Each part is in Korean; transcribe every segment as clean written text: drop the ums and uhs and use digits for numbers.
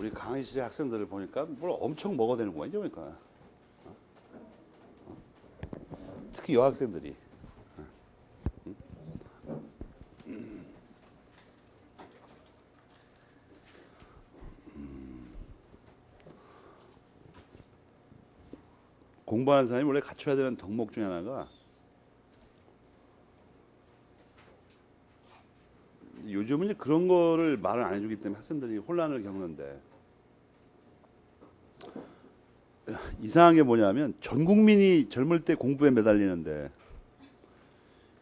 우리 강의 시절 학생들을 보니까 뭘 엄청 먹어야 되는 거야, 이제 보니까. 특히 여학생들이. 공부하는 사람이 원래 갖춰야 되는 덕목 중에 하나가 요즘은 이제 그런 거를 말을 안 해주기 때문에 학생들이 혼란을 겪는데, 이상한 게 뭐냐면 전 국민이 젊을 때 공부에 매달리는데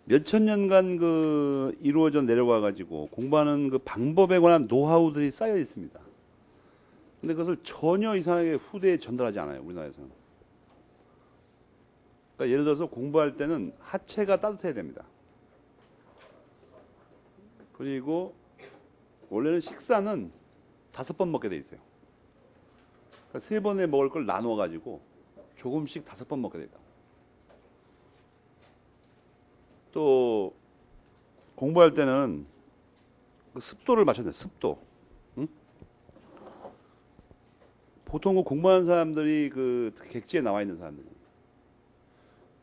몇천 년간 그 이루어져 내려와 가지고 공부하는 그 방법에 관한 노하우들이 쌓여 있습니다. 근데 그것을 전혀 이상하게 후대에 전달하지 않아요, 우리나라에서는. 그러니까 예를 들어서 공부할 때는 하체가 따뜻해야 됩니다. 그리고 원래는 식사는 5번 먹게 돼 있어요. 그러니까 3번에 먹을 걸 나눠 가지고 조금씩 5번 먹게 됩니다. 또 공부할 때는 그 습도를 맞춰야 돼요. 습도. 응? 보통 그 공부하는 사람들이 그 객지에 나와 있는 사람들이,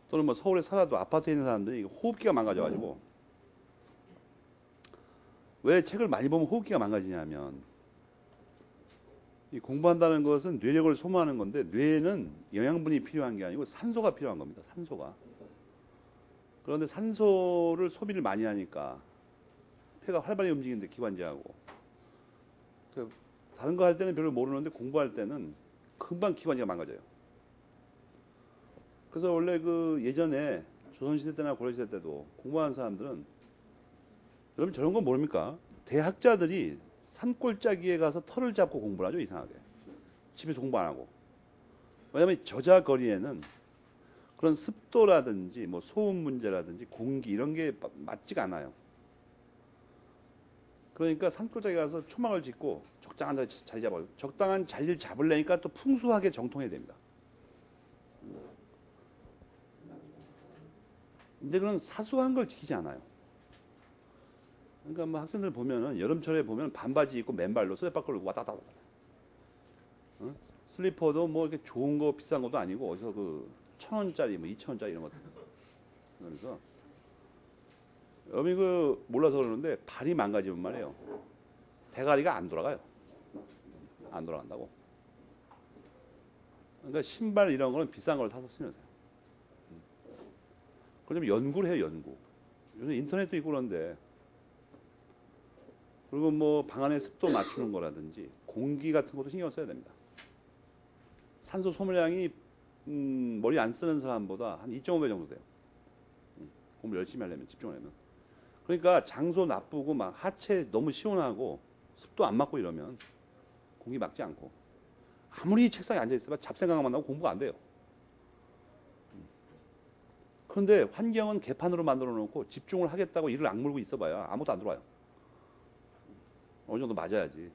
또는 뭐 서울에 살아도 아파트에 있는 사람들이 호흡기가 망가져가지고, 왜 책을 많이 보면 호흡기가 망가지냐면, 이 공부한다는 것은 뇌력을 소모하는 건데 뇌에는 영양분이 필요한 게 아니고 산소가 필요한 겁니다. 산소가. 그런데 산소를 소비를 많이 하니까 폐가 활발히 움직이는데 기관지하고, 다른 거 할 때는 별로 모르는데 공부할 때는 금방 기관지가 망가져요. 그래서 원래 그 예전에 조선시대 때나 고려시대 때도 공부하는 사람들은, 여러분 저런 거 모릅니까? 대학자들이 산골짜기에 가서 털을 잡고 공부를 하죠, 이상하게. 집에서 공부 안 하고. 왜냐하면 저자거리에는 그런 습도라든지 뭐 소음 문제라든지 공기 이런 게 맞지가 않아요. 그러니까 산골짜기 가서 초막을 짓고 적당한 자리 잡아요. 적당한 자리를 잡으려니까 또 풍수하게 정통해야 됩니다. 근데 그런 사소한 걸 지키지 않아요. 그러니까 뭐 학생들 보면은 여름철에 보면 반바지 입고 맨발로 쓰레빠꾸를 왔다 갔다 하고, 슬리퍼도 뭐 이렇게 좋은 거 비싼 것도 아니고 어디서 그 1,000원짜리 뭐 2,000원짜리 이런 것. 그래서 여러분이 그 몰라서 그러는데 발이 망가지면 말이에요, 대가리가 안 돌아가요. 안 돌아간다고. 그러니까 신발 이런 거는 비싼 걸 사서 신으세요. 그럼 연구를 해요, 연구. 요즘 인터넷도 있고 그런데. 그리고 뭐 방 안에 습도 맞추는 거라든지 공기 같은 것도 신경 써야 됩니다. 산소 소모량이 머리 안 쓰는 사람보다 한 2.5배 정도 돼요. 공부 열심히 하려면, 집중하려면. 그러니까 장소 나쁘고 막 하체 너무 시원하고 습도 안 맞고 이러면 공기 막지 않고, 아무리 책상에 앉아 있어봐 잡생각만 나고 공부가 안 돼요. 그런데 환경은 개판으로 만들어 놓고 집중을 하겠다고 이를 악물고 있어봐야 아무것도 안 들어와요. 어느 정도 맞아야지.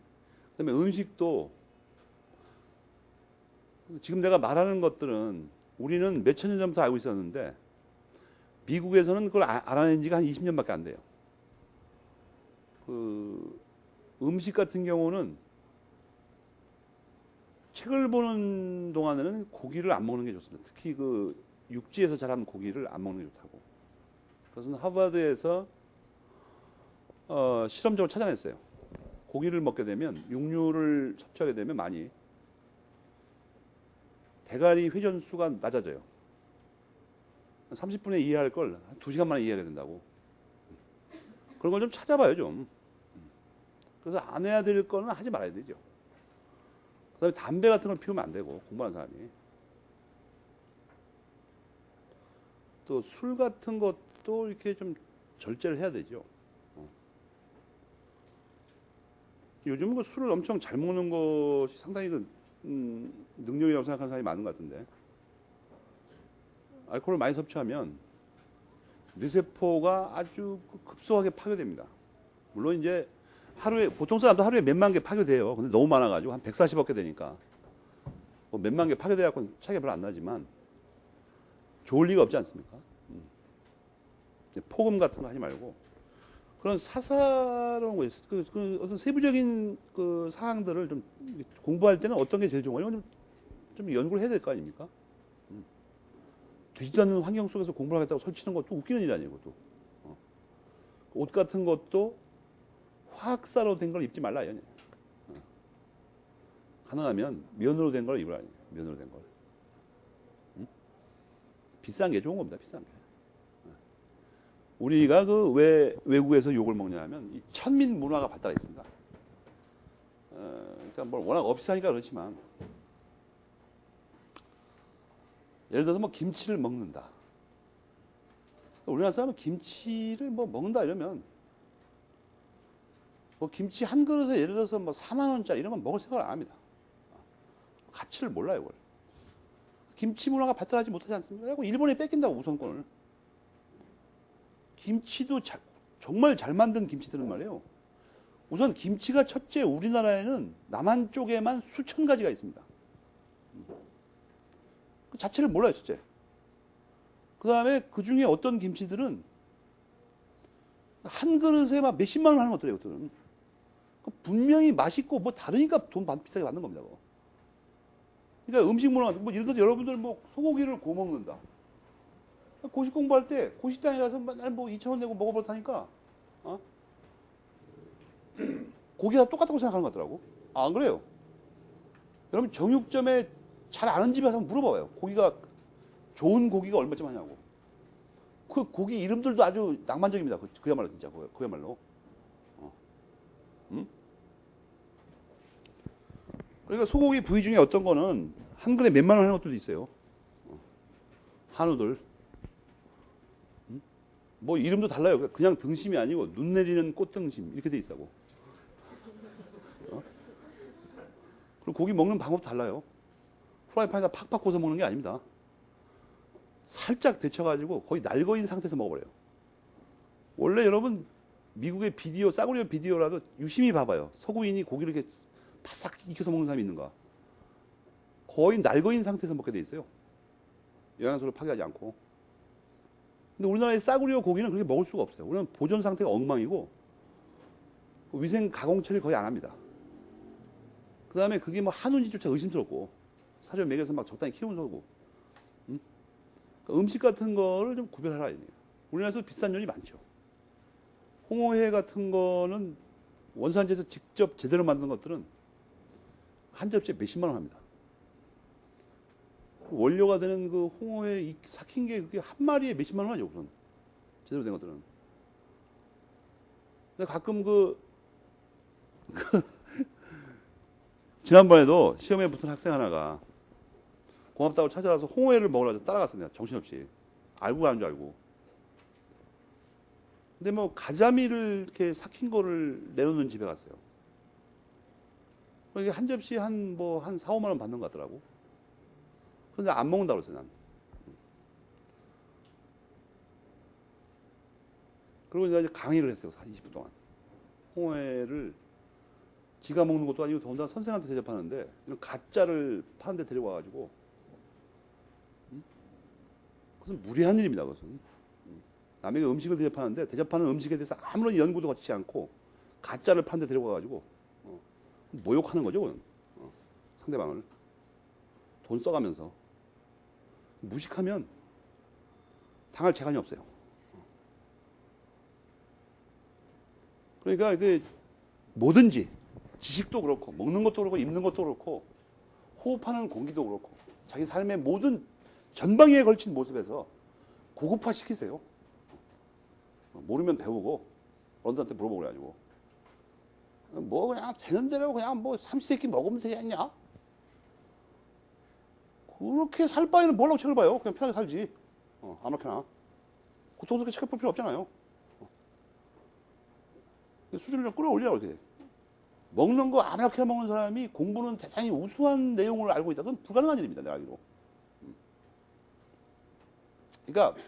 그다음에 음식도, 지금 내가 말하는 것들은 우리는 몇천 년 전부터 알고 있었는데 미국에서는 그걸 알아낸 지가 한 20년밖에 안 돼요. 그 음식 같은 경우는 책을 보는 동안에는 고기를 안 먹는 게 좋습니다. 특히 그 육지에서 자란 고기를 안 먹는 게 좋다고. 그것은 하버드에서 실험적으로 찾아냈어요. 고기를 먹게 되면, 육류를 섭취하게 되면 많이 대가리 회전수가 낮아져요. 30분에 이해할 걸 2시간 만에 이해하게 된다고. 그런 걸 좀 찾아봐요, 좀. 그래서 안 해야 될 거는 하지 말아야 되죠. 그다음에 담배 같은 걸 피우면 안 되고, 공부하는 사람이. 또 술 같은 것도 이렇게 좀 절제를 해야 되죠. 요즘은 그 술을 엄청 잘 먹는 것이 상당히 그 능력이라고 생각하는 사람이 많은 것 같은데, 알코올을 많이 섭취하면 뇌세포가 아주 급속하게 파괴됩니다. 물론 이제 하루에, 보통 사람도 하루에 몇만 개 파괴돼요. 근데 너무 많아가지고 한 140억 개 되니까 뭐 몇만 개 파괴돼갖고 차이가 별로 안 나지만 좋을 리가 없지 않습니까? 폭음 같은 거 하지 말고. 그런 사사로운 거 있어요. 그 어떤 세부적인 그 사항들을 좀 공부할 때는 어떤 게 제일 좋은 거예요? 좀 연구를 해야 될 거 아닙니까? 되지도 않는 환경 속에서 공부를 하겠다고 설치는 것도 웃기는 일 아니에요, 그것도. 옷 같은 것도 화학사로 된 걸 입지 말라, 이거냐. 가능하면 면으로 된 걸 입으라, 면으로 된 걸. 비싼 게 좋은 겁니다, 비싼 게. 우리가 그 왜 외국에서 욕을 먹냐 하면 이 천민 문화가 발달해 있습니다. 그러니까 뭘 워낙 비싸니까 그렇지만 예를 들어서 뭐 김치를 먹는다. 우리나라 사람은 김치를 뭐 먹는다 이러면 뭐 김치 한 그릇에 예를 들어서 뭐 4만 원짜리 이런 건 먹을 생각을 안 합니다. 가치를 몰라요, 그걸. 김치 문화가 발달하지 못하지 않습니까? 일본에 뺏긴다고 우선권을. 김치도 정말 잘 만든 김치들은 말이에요. 우선 김치가 첫째 우리나라에는 남한 쪽에만 수천 가지가 있습니다. 그 자체를 몰라요, 첫째. 그 다음에 그 중에 어떤 김치들은 한 그릇에 막 몇십만 원 하는 것들이에요, 이것들은. 분명히 맛있고 뭐 다르니까 돈 비싸게 받는 겁니다, 그거. 그러니까 음식 문화, 뭐 예를 들어서 여러분들 뭐 소고기를 구워 먹는다. 고시 공부할 때 고식당에 가서 맨날 뭐 2,000원 내고 먹어버렸다니까 고기가 똑같다고 생각하는 것 같더라고. 안 그래요? 여러분 정육점에 잘 아는 집에 가서 물어봐요. 고기가 좋은 고기가 얼마쯤 하냐고. 그 고기 이름들도 아주 낭만적입니다. 그야말로 진짜 그야말로. 그러니까 소고기 부위 중에 어떤 거는 한 그릇에 몇만 원 하는 것들도 있어요. 한우들. 뭐 이름도 달라요. 그냥 등심이 아니고 눈 내리는 꽃등심 이렇게 돼 있다고. 그리고 고기 먹는 방법도 달라요. 프라이팬에다 팍팍 구워서 먹는 게 아닙니다. 살짝 데쳐가지고 거의 날거인 상태에서 먹어버려요. 원래 여러분 미국의 비디오, 싸구려 비디오라도 유심히 봐봐요. 서구인이 고기를 이렇게 바싹 익혀서 먹는 사람이 있는가. 거의 날거인 상태에서 먹게 돼 있어요. 영양소를 파괴하지 않고. 근데 우리나라의 싸구려 고기는 그렇게 먹을 수가 없어요. 우리는 보존 상태가 엉망이고 위생 가공 처리를 거의 안 합니다. 그 다음에 그게 뭐 한우인지조차 의심스럽고 사료 먹여서 막 적당히 키우는 거고. 그러니까 음식 같은 거를 좀 구별하라. 우리나라에서 비싼 요리 많죠. 홍어회 같은 거는 원산지에서 직접 제대로 만든 것들은 한 접시에 몇십만 원 합니다. 원료가 되는 그 홍어회 삭힌 게 그게 한 마리에 몇십만 원 하죠, 우선. 제대로 된 것들은. 근데 가끔 지난번에도 시험에 붙은 학생 하나가 고맙다고 찾아와서 홍어회를 먹으려고 따라갔어요. 정신없이. 알고 가는 줄 알고. 근데 뭐 가자미를 이렇게 삭힌 거를 내놓는 집에 갔어요. 이게 한 접시 한 4, 5만 원 받는 것 같더라고. 근데 안 먹는다고 그랬어요, 난. 그리고 이제 강의를 했어요, 20분 동안. 홍어회를 지가 먹는 것도 아니고 더군다나 선생한테 대접하는데 이런 가짜를 파는 데 데리고 와가지고 그것은 무리한 일입니다, 그것은. 남에게 음식을 대접하는데 대접하는 음식에 대해서 아무런 연구도 거치지 않고 가짜를 파는 데 데리고 와가지고 모욕하는 거죠, 그건. 상대방을. 돈 써가면서. 무식하면 당할 재간이 없어요. 그러니까 이게 뭐든지 지식도 그렇고 먹는 것도 그렇고 입는 것도 그렇고 호흡하는 공기도 그렇고 자기 삶의 모든 전방위에 걸친 모습에서 고급화 시키세요. 모르면 배우고 어른들한테 물어보고 그래가지고 뭐 그냥 되는 대로 그냥 뭐 삼시세끼 먹으면 되지 않냐? 그렇게 살 바에는 뭐라고 책을 봐요? 그냥 편하게 살지. 아무렇게나. 고통스럽게 책을 볼 필요 없잖아요. 수준을 좀 끌어올리라고 이렇게. 먹는 거 아무렇게나 먹는 사람이 공부는 대단히 우수한 내용을 알고 있다. 그건 불가능한 일입니다, 내가 알기로. 그러니까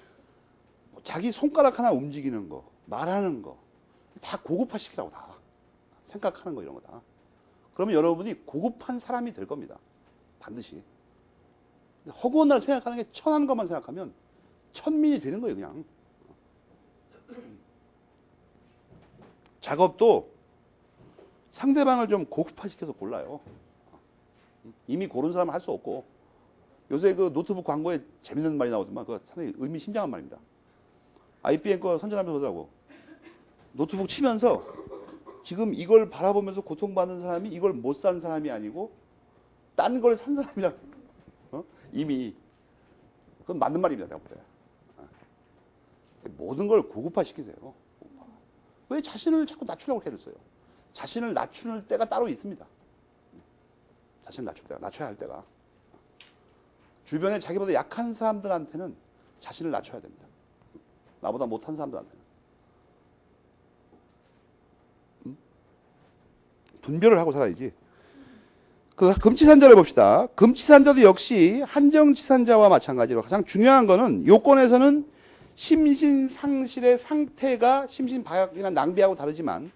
자기 손가락 하나 움직이는 거, 말하는 거, 다 고급화 시키라고 다. 생각하는 거 이런 거 다. 그러면 여러분이 고급한 사람이 될 겁니다. 반드시. 허구한 날 생각하는 게 천한 것만 생각하면 천민이 되는 거예요, 그냥. 작업도 상대방을 좀 고급화시켜서 골라요. 이미 고른 사람은 할 수 없고, 요새 그 노트북 광고에 재밌는 말이 나오더만, 그거 상당히 의미심장한 말입니다. IBM 거 선전하면서 그러더라고. 노트북 치면서 지금 이걸 바라보면서 고통받는 사람이 이걸 못 산 사람이 아니고 딴 걸 산 사람이라고. 이미. 그건 맞는 말입니다, 내가 볼 때. 모든 걸 고급화시키세요. 왜 자신을 자꾸 낮추려고 애를 써요? 자신을 낮추는 때가 따로 있습니다. 자신을 낮출 때가, 낮춰야 할 때가. 주변에 자기보다 약한 사람들한테는 자신을 낮춰야 됩니다. 나보다 못한 사람들한테는. 분별을 하고 살아야지. 그 금치산자를 봅시다. 금치산자도 역시 한정치산자와 마찬가지로 가장 중요한 거는 요건에서는 심신상실의 상태가 심신박약이나 낭비하고 다르지만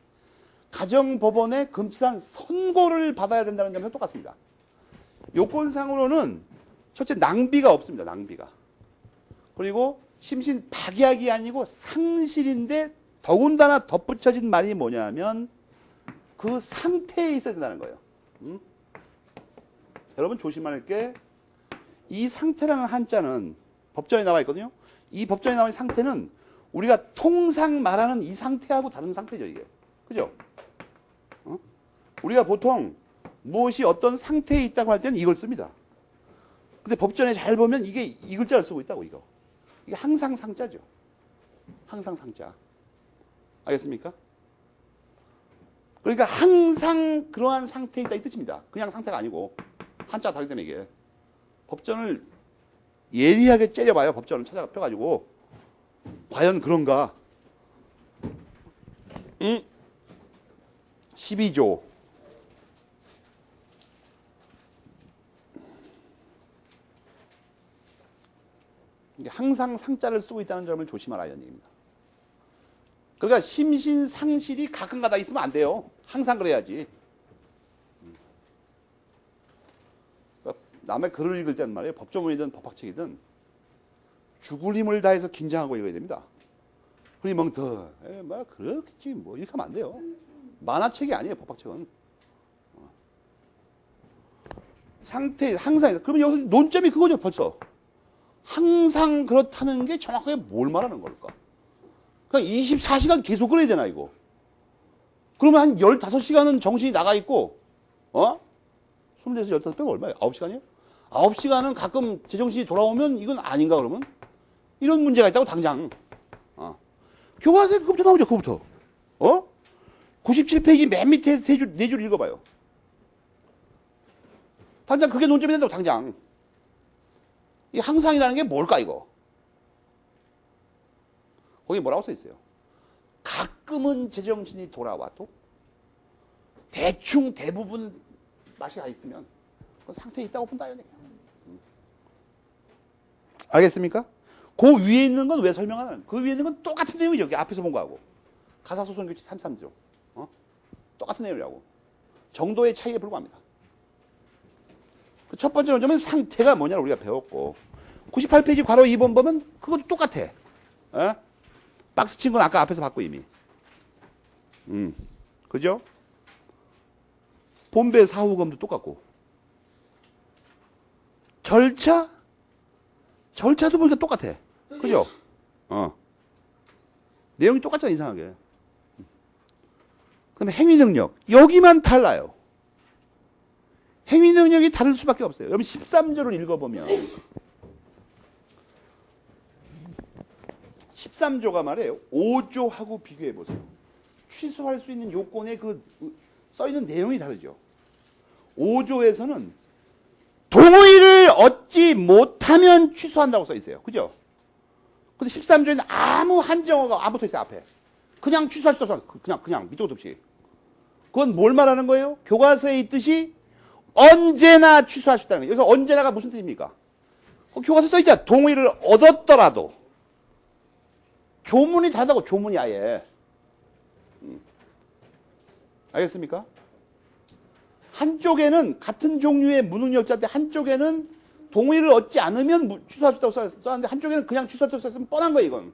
가정법원의 금치산 선고를 받아야 된다는 점에서 똑같습니다. 요건상으로는 첫째 낭비가 없습니다. 낭비가. 그리고 심신박약이 아니고 상실인데 더군다나 덧붙여진 말이 뭐냐면 그 상태에 있어야 된다는 거예요. 여러분 조심할 게 이 상태라는 한자는 법전에 나와 있거든요. 이 법전에 나와 있는 상태는 우리가 통상 말하는 이 상태하고 다른 상태죠, 이게. 그죠? 우리가 보통 무엇이 어떤 상태에 있다고 할 때는 이걸 씁니다. 근데 법전에 잘 보면 이게 이 글자를 쓰고 있다고, 이거. 이게 항상 상자죠. 항상 상자. 알겠습니까? 그러니까 항상 그러한 상태에 있다 이 뜻입니다. 그냥 상태가 아니고. 한자가 다르기 때문에 이게. 법전을 예리하게 째려봐요. 법전을 찾아펴가지고. 과연 그런가? 12조. 이게 항상 상자를 쓰고 있다는 점을 조심하라 이런 얘기입니다. 그러니까 심신상실이 가끔가다 있으면 안 돼요. 항상 그래야지. 남의 글을 읽을 때는 말이에요. 법조문이든 법학책이든 죽을 힘을 다해서 긴장하고 읽어야 됩니다. 그러니 멍터, 뭐 그렇겠지 뭐 이렇게 하면 안 돼요. 만화책이 아니에요. 법학책은. 상태 항상. 그러면 여기서 논점이 그거죠. 벌써. 항상 그렇다는 게 정확하게 뭘 말하는 걸까? 그냥 24시간 계속 그래야 되나 이거? 그러면 한 15시간은 정신이 나가 있고 20에서 15 빼면 얼마예요? 9시간이요? 9시간은 가끔 제정신이 돌아오면 이건 아닌가 그러면? 이런 문제가 있다고 당장. 교과서에 그거부터 나오죠. 그거부터. 97페이지 맨 밑에 네 줄 읽어봐요. 당장 그게 논점이 된다고 당장. 이 항상이라는 게 뭘까 이거? 거기 뭐라고 써 있어요? 가끔은 제정신이 돌아와도 대충 대부분 맛이 가 있으면 그 상태에 있다고 본다 이거예요. 알겠습니까? 그 위에 있는 건 왜 설명 안 하는? 그 위에 있는 건 똑같은 내용이죠. 여기 앞에서 본 거하고. 가사소송규칙 33조. 똑같은 내용이라고. 정도의 차이에 불과합니다. 그 첫 번째 논점은 상태가 뭐냐를 우리가 배웠고 98페이지 괄호 2번 보면 그것도 똑같아. 박스 친 건 아까 앞에서 봤고 이미. 그죠? 본배 사후검도 똑같고. 절차도 보니까 똑같아. 그죠? 내용이 똑같잖아, 이상하게. 그다음에 행위 능력. 여기만 달라요. 행위 능력이 다를 수밖에 없어요. 여러분 13조를 읽어보면 13조가 말이에요. 5조하고 비교해 보세요. 취소할 수 있는 요건에 그 써있는 내용이 다르죠. 5조에서는 동의를 얻지 못하면 취소한다고 써 있어요. 그죠? 근데 13조에는 아무 한정어가 안 붙어 있어요, 앞에. 그냥 취소할 수도 없어. 그냥 밑도 없이. 그건 뭘 말하는 거예요? 교과서에 있듯이 언제나 취소할 수 있다는 거예요. 여기서 언제나가 무슨 뜻입니까? 교과서에 써 있잖아. 동의를 얻었더라도. 조문이 다르다고, 조문이 아예. 알겠습니까? 한쪽에는 같은 종류의 무능력자인데 한쪽에는 동의를 얻지 않으면 취소할 수 있다고 써놨는데 한쪽에는 그냥 취소할 수 있으면 뻔한 거예요, 이건.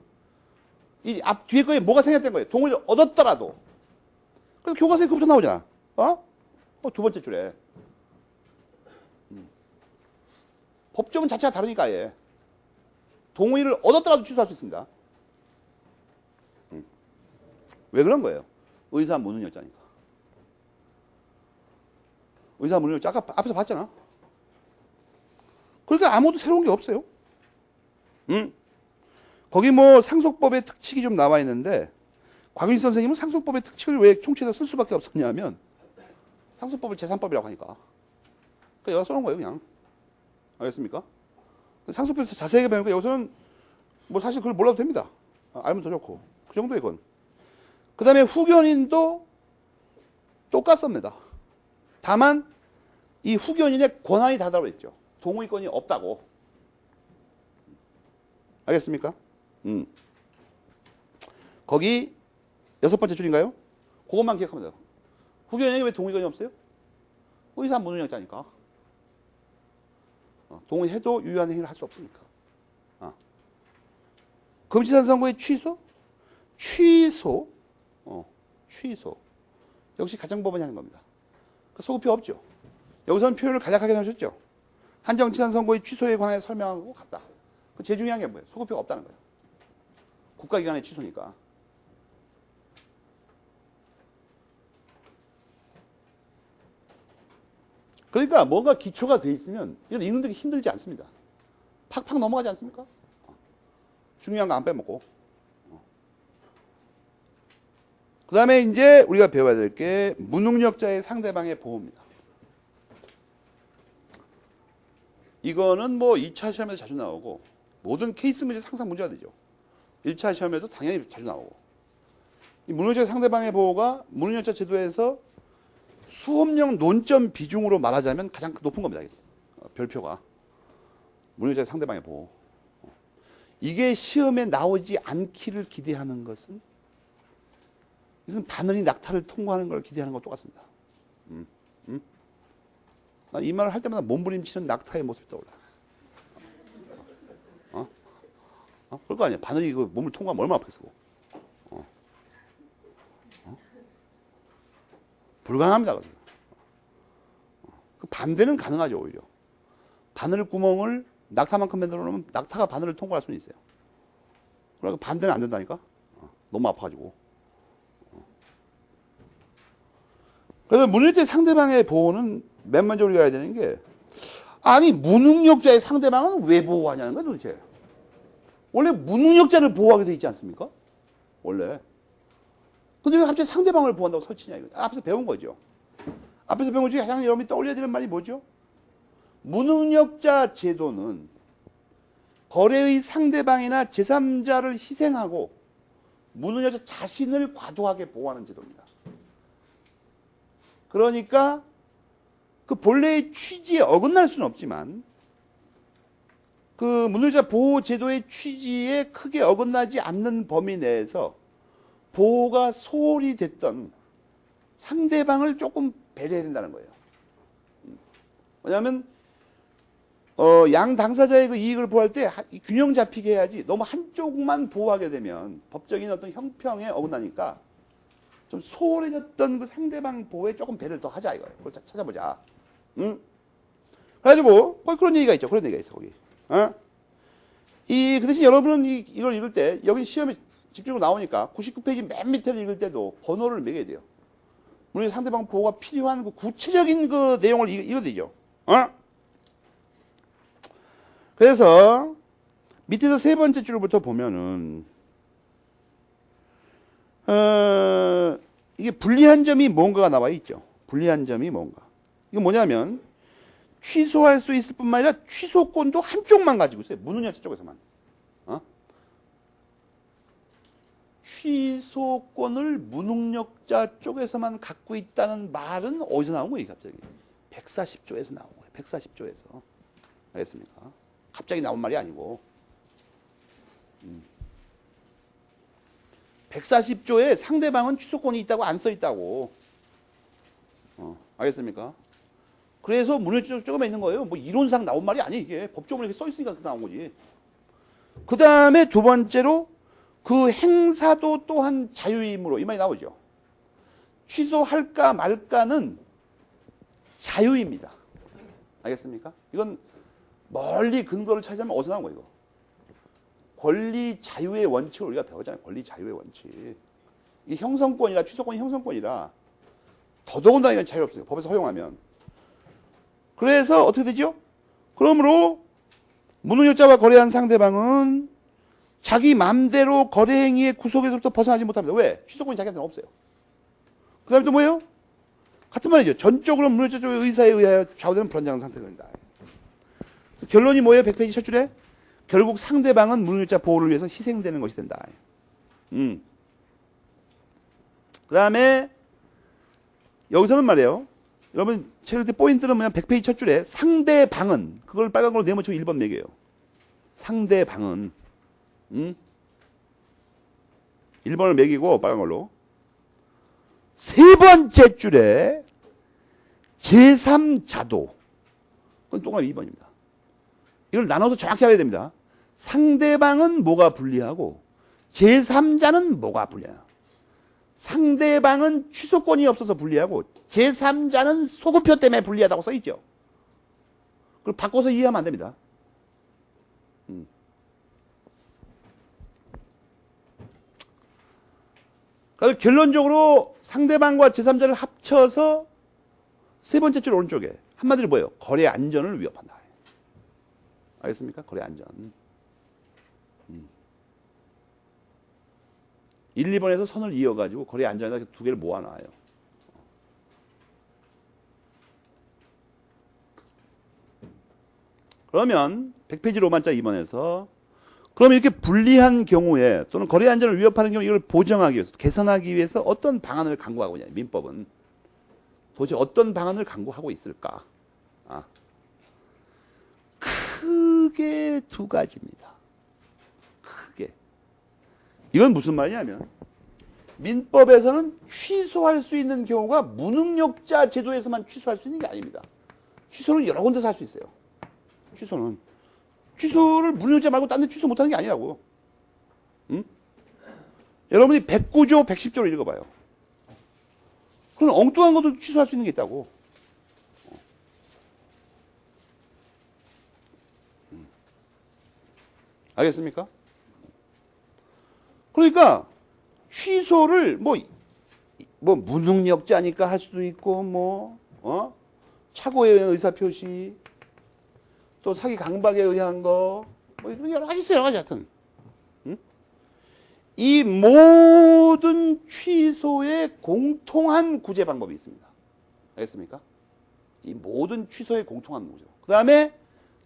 이 앞 뒤에 거에 뭐가 생략된 거예요? 동의를 얻었더라도. 그래서 교과서에 그부터 나오잖아. 두 번째 줄에. 법조문 자체가 다르니까 아예. 동의를 얻었더라도 취소할 수 있습니다. 왜 그런 거예요? 의사 무능력자니까. 의사 무능력자 아까 앞에서 봤잖아. 그러니까 아무도 새로운 게 없어요. 거기 뭐 상속법의 특칙이 좀 나와 있는데 곽윤희 선생님은 상속법의 특칙을 왜 총칙에다 쓸 수밖에 없었냐면 상속법을 제3법이라고 하니까. 그러니까 여기다 써놓은 거예요, 그냥. 알겠습니까? 상속법에서 자세하게 배우니까 여기서는 뭐 사실 그걸 몰라도 됩니다. 알면 더 좋고. 그 정도의 건. 그 다음에 후견인도 똑같습니다. 다만 이 후견인의 권한이 다르다고 했죠. 동의권이 없다고. 알겠습니까? 거기 6번째 줄인가요? 그것만 기억하면 돼요. 후견인에게 왜 동의권이 없어요? 의사 무능력자니까. 동의해도 유효한 행위를 할 수 없으니까. 금지산 선고의 취소? 취소. 역시 가정법원이 하는 겁니다. 소급표 없죠. 여기서는 표현을 간략하게 넣으셨죠. 한정치산 선고의 취소에 관해 설명하고 갔다. 제일 중요한 게 뭐예요? 소급표가 없다는 거예요. 국가기관의 취소니까. 그러니까 뭔가 기초가 돼 있으면 이건 읽는 데 힘들지 않습니다. 팍팍 넘어가지 않습니까? 중요한 거 안 빼먹고. 그 다음에 이제 우리가 배워야 될 게 무능력자의 상대방의 보호입니다. 이거는 뭐 2차 시험에도 자주 나오고 모든 케이스 문제 항상 문제가 되죠. 1차 시험에도 당연히 자주 나오고. 이 무능력자의 상대방의 보호가 무능력자 제도에서 수업용 논점 비중으로 말하자면 가장 높은 겁니다. 별표가. 무능력자의 상대방의 보호. 이게 시험에 나오지 않기를 기대하는 것은 이것은 바늘이 낙타를 통과하는 걸 기대하는 것과 똑같습니다. 난 이 말을 할 때마다 몸부림치는 낙타의 모습이 떠올라. 그럴 거 아니야. 바늘이 그 몸을 통과하면 얼마나 아프겠어. 불가능합니다. 그 반대는 가능하죠, 오히려. 바늘 구멍을 낙타만큼 만들어 놓으면 낙타가 바늘을 통과할 수는 있어요. 그러니까 반대는 안 된다니까? 너무 아파가지고. 그래서 무능력자의 상대방의 보호는 맨 먼저 우리가 해야 되는 게, 아니, 무능력자의 상대방은 왜 보호하냐는 거야, 도대체. 원래 무능력자를 보호하게 돼 있지 않습니까? 원래. 근데 왜 갑자기 상대방을 보호한다고 설치냐, 이거. 앞에서 배운 거죠. 앞에서 배운 것 중에 가장 여러분이 떠올려야 되는 말이 뭐죠? 무능력자 제도는 거래의 상대방이나 제3자를 희생하고 무능력자 자신을 과도하게 보호하는 제도입니다. 그러니까 그 본래의 취지에 어긋날 수는 없지만 그 무능력자 보호 제도의 취지에 크게 어긋나지 않는 범위 내에서 보호가 소홀히 됐던 상대방을 조금 배려해야 된다는 거예요. 왜냐하면 양 당사자의 그 이익을 보호할 때 균형 잡히게 해야지 너무 한쪽만 보호하게 되면 법적인 어떤 형평에 어긋나니까 좀 소홀해졌던 그 상대방 보호에 조금 배려를 더 하자 이거예요. 그걸 찾아보자. 그래가지고 그런 얘기가 있죠. 그런 얘기가 있어 거기. 그 대신 여러분은 이걸 읽을 때 여기 시험에 집중으로 나오니까 99페이지 맨 밑에를 읽을 때도 번호를 매겨야 돼요. 물론 상대방 보호가 필요한 그 구체적인 그 내용을 읽어야 되죠. 그래서 밑에서 세 번째 줄부터 보면은 이게 불리한 점이 뭔가가 나와 있죠. 불리한 점이 뭔가. 이거 뭐냐면 취소할 수 있을 뿐만 아니라 취소권도 한쪽만 가지고 있어요. 무능력자 쪽에서만. 취소권을 무능력자 쪽에서만 갖고 있다는 말은 어디서 나온 거예요, 갑자기? 140조에서 나온 거예요. 140조에서. 알겠습니까? 갑자기 나온 말이 아니고. 140조에 상대방은 취소권이 있다고 안 써 있다고. 알겠습니까? 그래서 무능력자 쪽에 있는 거예요. 뭐 이론상 나온 말이 아니에요, 이게. 법조문에 이렇게 써 있으니까 나온 거지. 그 다음에 두 번째로 그 행사도 또한 자유이므로 이 말이 나오죠. 취소할까 말까는 자유입니다. 알겠습니까? 이건 멀리 근거를 찾으면 어디서 나온 거예요, 이거? 권리 자유의 원칙을 우리가 배우잖아요. 권리 자유의 원칙. 이 형성권이라 취소권이 형성권이라 더더군다나 이건 자유 없어요. 법에서 허용하면. 그래서 어떻게 되죠? 그러므로 무능력자와 거래한 상대방은 자기 맘대로 거래 행위의 구속에서부터 벗어나지 못합니다. 왜? 취소권이 자기한테는 없어요. 그 다음에 또 뭐예요? 같은 말이죠. 전적으로 무능력자 쪽의 의사에 의하여 좌우되는 불안정한 상태가 된다. 결론이 뭐예요? 100페이지 첫 줄에? 결국 상대방은 무능력자 보호를 위해서 희생되는 것이 된다. 그 다음에 여기서는 말이에요. 여러분 책을 때 포인트는 뭐냐? 100페이지 첫 줄에 상대방은, 그걸 빨간 걸로 네모치고 1번 매겨요. 상대방은 1번을 매기고 빨간 걸로. 세 번째 줄에 제3자도, 그건 동그라미 2번입니다. 이걸 나눠서 정확히 알아야 됩니다. 상대방은 뭐가 불리하고 제3자는 뭐가 불리하냐. 상대방은 취소권이 없어서 불리하고 제3자는 소급표 때문에 불리하다고 써있죠. 그걸 바꿔서 이해하면 안 됩니다. 그래서 결론적으로 상대방과 제3자를 합쳐서 세 번째 줄 오른쪽에 한마디로 뭐예요? 거래 안전을 위협한다. 알겠습니까? 거래 안전. 1, 2번에서 선을 이어가지고 거래 안전에다 두 개를 모아놔요. 그러면 100페이지 로만자 2번에서 그럼 이렇게 불리한 경우에 또는 거래 안전을 위협하는 경우 이걸 보정하기 위해서, 개선하기 위해서 어떤 방안을 강구하고 있냐. 민법은 도대체 어떤 방안을 강구하고 있을까? 크게 두 가지입니다. 크게. 이건 무슨 말이냐면 민법에서는 취소할 수 있는 경우가 무능력자 제도에서만 취소할 수 있는 게 아닙니다. 취소는 여러 군데서 할 수 있어요. 취소를 무능력자 말고 딴 데 취소 못하는 게 아니라고. 여러분이 109조 110조를 읽어봐요. 그럼 엉뚱한 것도 취소할 수 있는 게 있다고. 알겠습니까? 그러니까 취소를 뭐 무능력자니까 할 수도 있고 착오에 의한 의사표시, 또 사기 강박에 의한 거, 여러 가지 있어요. 여러 가지 하여튼. 이 모든 취소에 공통한 구제 방법이 있습니다. 알겠습니까? 이 모든 취소에 공통한 구제. 그 다음에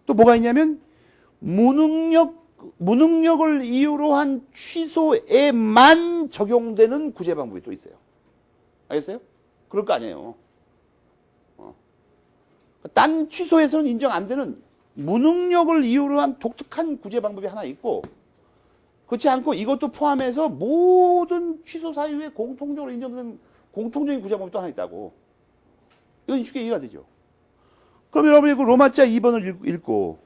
또 뭐가 있냐면 무능력을 이유로 한 취소에만 적용되는 구제 방법이 또 있어요. 알겠어요? 그럴 거 아니에요. 딴 취소에서는 인정 안 되는 무능력을 이유로 한 독특한 구제 방법이 하나 있고, 그렇지 않고 이것도 포함해서 모든 취소 사유에 공통적으로 인정되는 공통적인 구제 방법이 또 하나 있다고. 이건 쉽게 이해가 되죠. 그럼 여러분이 그 로마자 2번을 읽고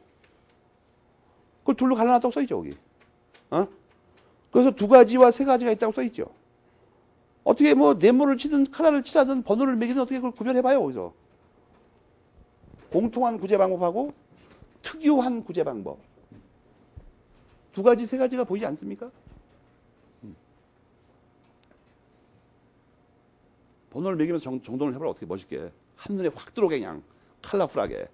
그걸 둘로 갈라놨다고 써있죠, 여기. 그래서 두 가지와 세 가지가 있다고 써있죠. 어떻게 네모를 치든 카라를 치라든 번호를 매기든 어떻게 그걸 구별해봐요, 거기서. 공통한 구제 방법하고 특유한 구제 방법. 두 가지, 세 가지가 보이지 않습니까? 번호를 매기면서 정돈을 해봐라, 어떻게 멋있게. 한눈에 확 들어오게 그냥 컬러풀하게.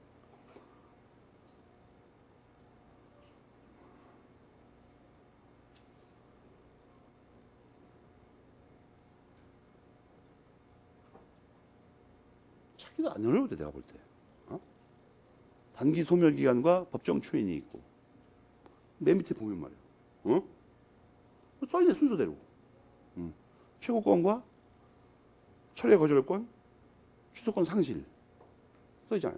찾기도 안 어려운데 내가 볼 때. 단기 소멸기간과 법정 추인이 있고 맨 밑에 보면 말이야. 써있네 순서대로. 최고권과 철회 거절권, 취소권 상실 써있잖아요.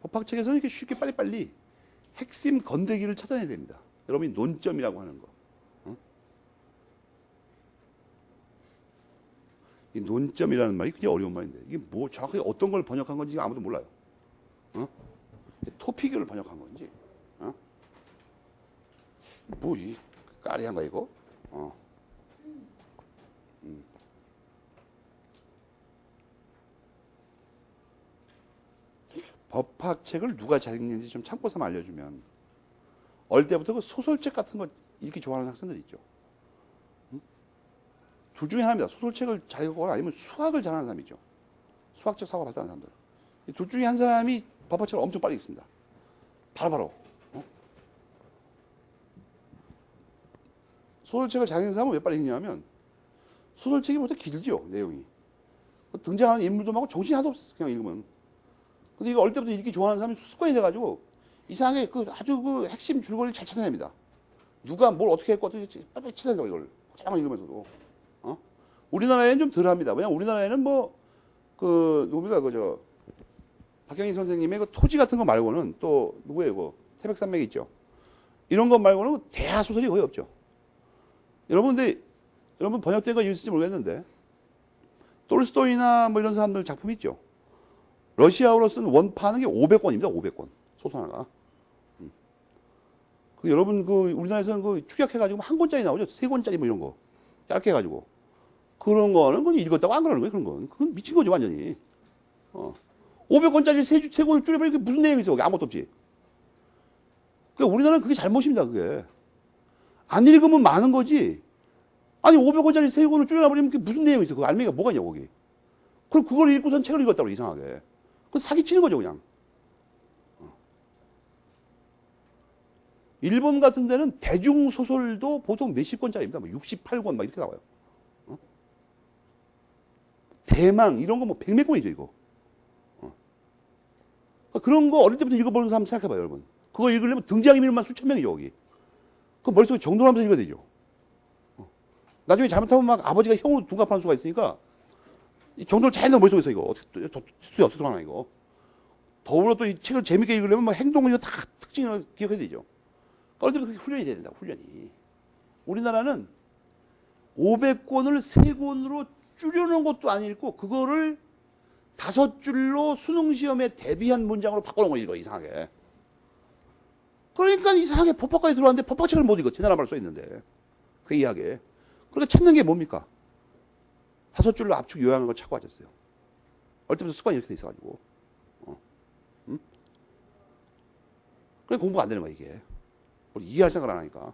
법학책에서는 이렇게 쉽게 빨리빨리 핵심 건더기를 찾아내야 됩니다. 여러분이 논점이라고 하는 거. 이 논점이라는 말이 굉장히 어려운 말인데 이게 뭐 정확하게 어떤 걸 번역한 건지 아무도 몰라요. 어? 토픽을 번역한 건지, 어? 뭐 이 까리한 거 이거? 어. 법학책을 누가 잘 읽는지 좀 참고서 알려주면 어릴 때부터 그 소설책 같은 거 읽기 좋아하는 학생들 있죠. 둘 중에 하나입니다. 소설책을 잘 읽거나 아니면 수학을 잘하는 사람이죠. 수학적 사고가 발달하는 사람들. 이 둘 중에 한 사람이 법학책을 엄청 빨리 읽습니다. 바로바로. 어? 소설책을 잘 읽는 사람은 왜 빨리 읽냐면 소설책이 보다 길죠, 내용이. 등장하는 인물도 많고 정신이 하나도 없어, 그냥 읽으면. 근데 이거 어릴 때부터 읽기 좋아하는 사람이 습관이 돼가지고 이상하게 그 아주 그 핵심 줄거리를 잘 찾아냅니다. 누가 뭘 어떻게 했고 어떻게 빨리 찾아내고 이걸 잠깐 읽으면서도. 어? 우리나라에는 좀 덜합니다. 왜냐면 우리나라에는 뭐 그 누구가 그저 박경희 선생님의 그 토지 같은 거 말고는 또 누구예요? 그 태백산맥 있죠. 이런 것 말고는 대하 소설이 거의 없죠. 여러분 번역된 거 있을지 모르겠는데 톨스토이나 뭐 이런 사람들 작품 있죠. 러시아어로 쓴 원판은 게 500권입니다. 500권 소설 하나가. 그 여러분 그 우리나라에서는 그 축약해가지고 한 권짜리 나오죠. 세 권짜리 뭐 이런 거 짧게 해가지고 그런 거는 그냥 읽었다고 안 그러는 거예요. 그런 건 그건 미친 거죠 완전히. 500권짜리 세 권을 줄여버리면 그게 무슨 내용이 있어? 아무것도 없지. 그러니까 우리나라는 그게 잘못입니다. 그게 안 읽으면 많은 거지. 아니 500권짜리 세 권을 줄여버리면 그게 무슨 내용이 있어? 그 알맹이가 뭐가 있냐 거기. 그럼 그걸 읽고선 책을 읽었다고 이상하게. 그건 사기치는 거죠 그냥. 일본 같은 데는 대중소설도 보통 몇십 권짜리입니다. 뭐 68권 막 이렇게 나와요. 대망 이런 거 뭐 백몇 권이죠 이거. 그런 거 어릴 때부터 읽어보는 사람 생각해봐요 여러분. 그거 읽으려면 등장인물만 수천 명이죠 여기. 그 머릿속에 정돈하면서 읽어야 되죠. 나중에 잘못하면 막 아버지가 형으로 둔갑하는 수가 있으니까 이 정도를 잘 넣어 머릿속에서 이거 어떻게 하나 이거. 더불어 또 이 책을 재밌게 읽으려면 뭐 행동을 다 특징을 기억해야 되죠. 어릴 때부터 그렇게 훈련이 돼야 된다. 훈련이. 우리나라는 500권을 3권으로 줄여놓은 것도 아니고 그거를 5줄로 수능시험에 대비한 문장으로 바꿔놓은 걸 읽어 이상하게. 그러니까 이상하게 법학과에 들어왔는데 법학책을 못 읽어. 제 나라 말 써있는데. 괴이하게. 그러니까 찾는 게 뭡니까? 5줄로 압축 요약한 걸 찾고 왔었어요. 어릴 때부터 습관이 이렇게 돼 있어가지고. 응? 그래 공부가 안 되는 거야 이게. 뭘 이해할 생각을 안 하니까.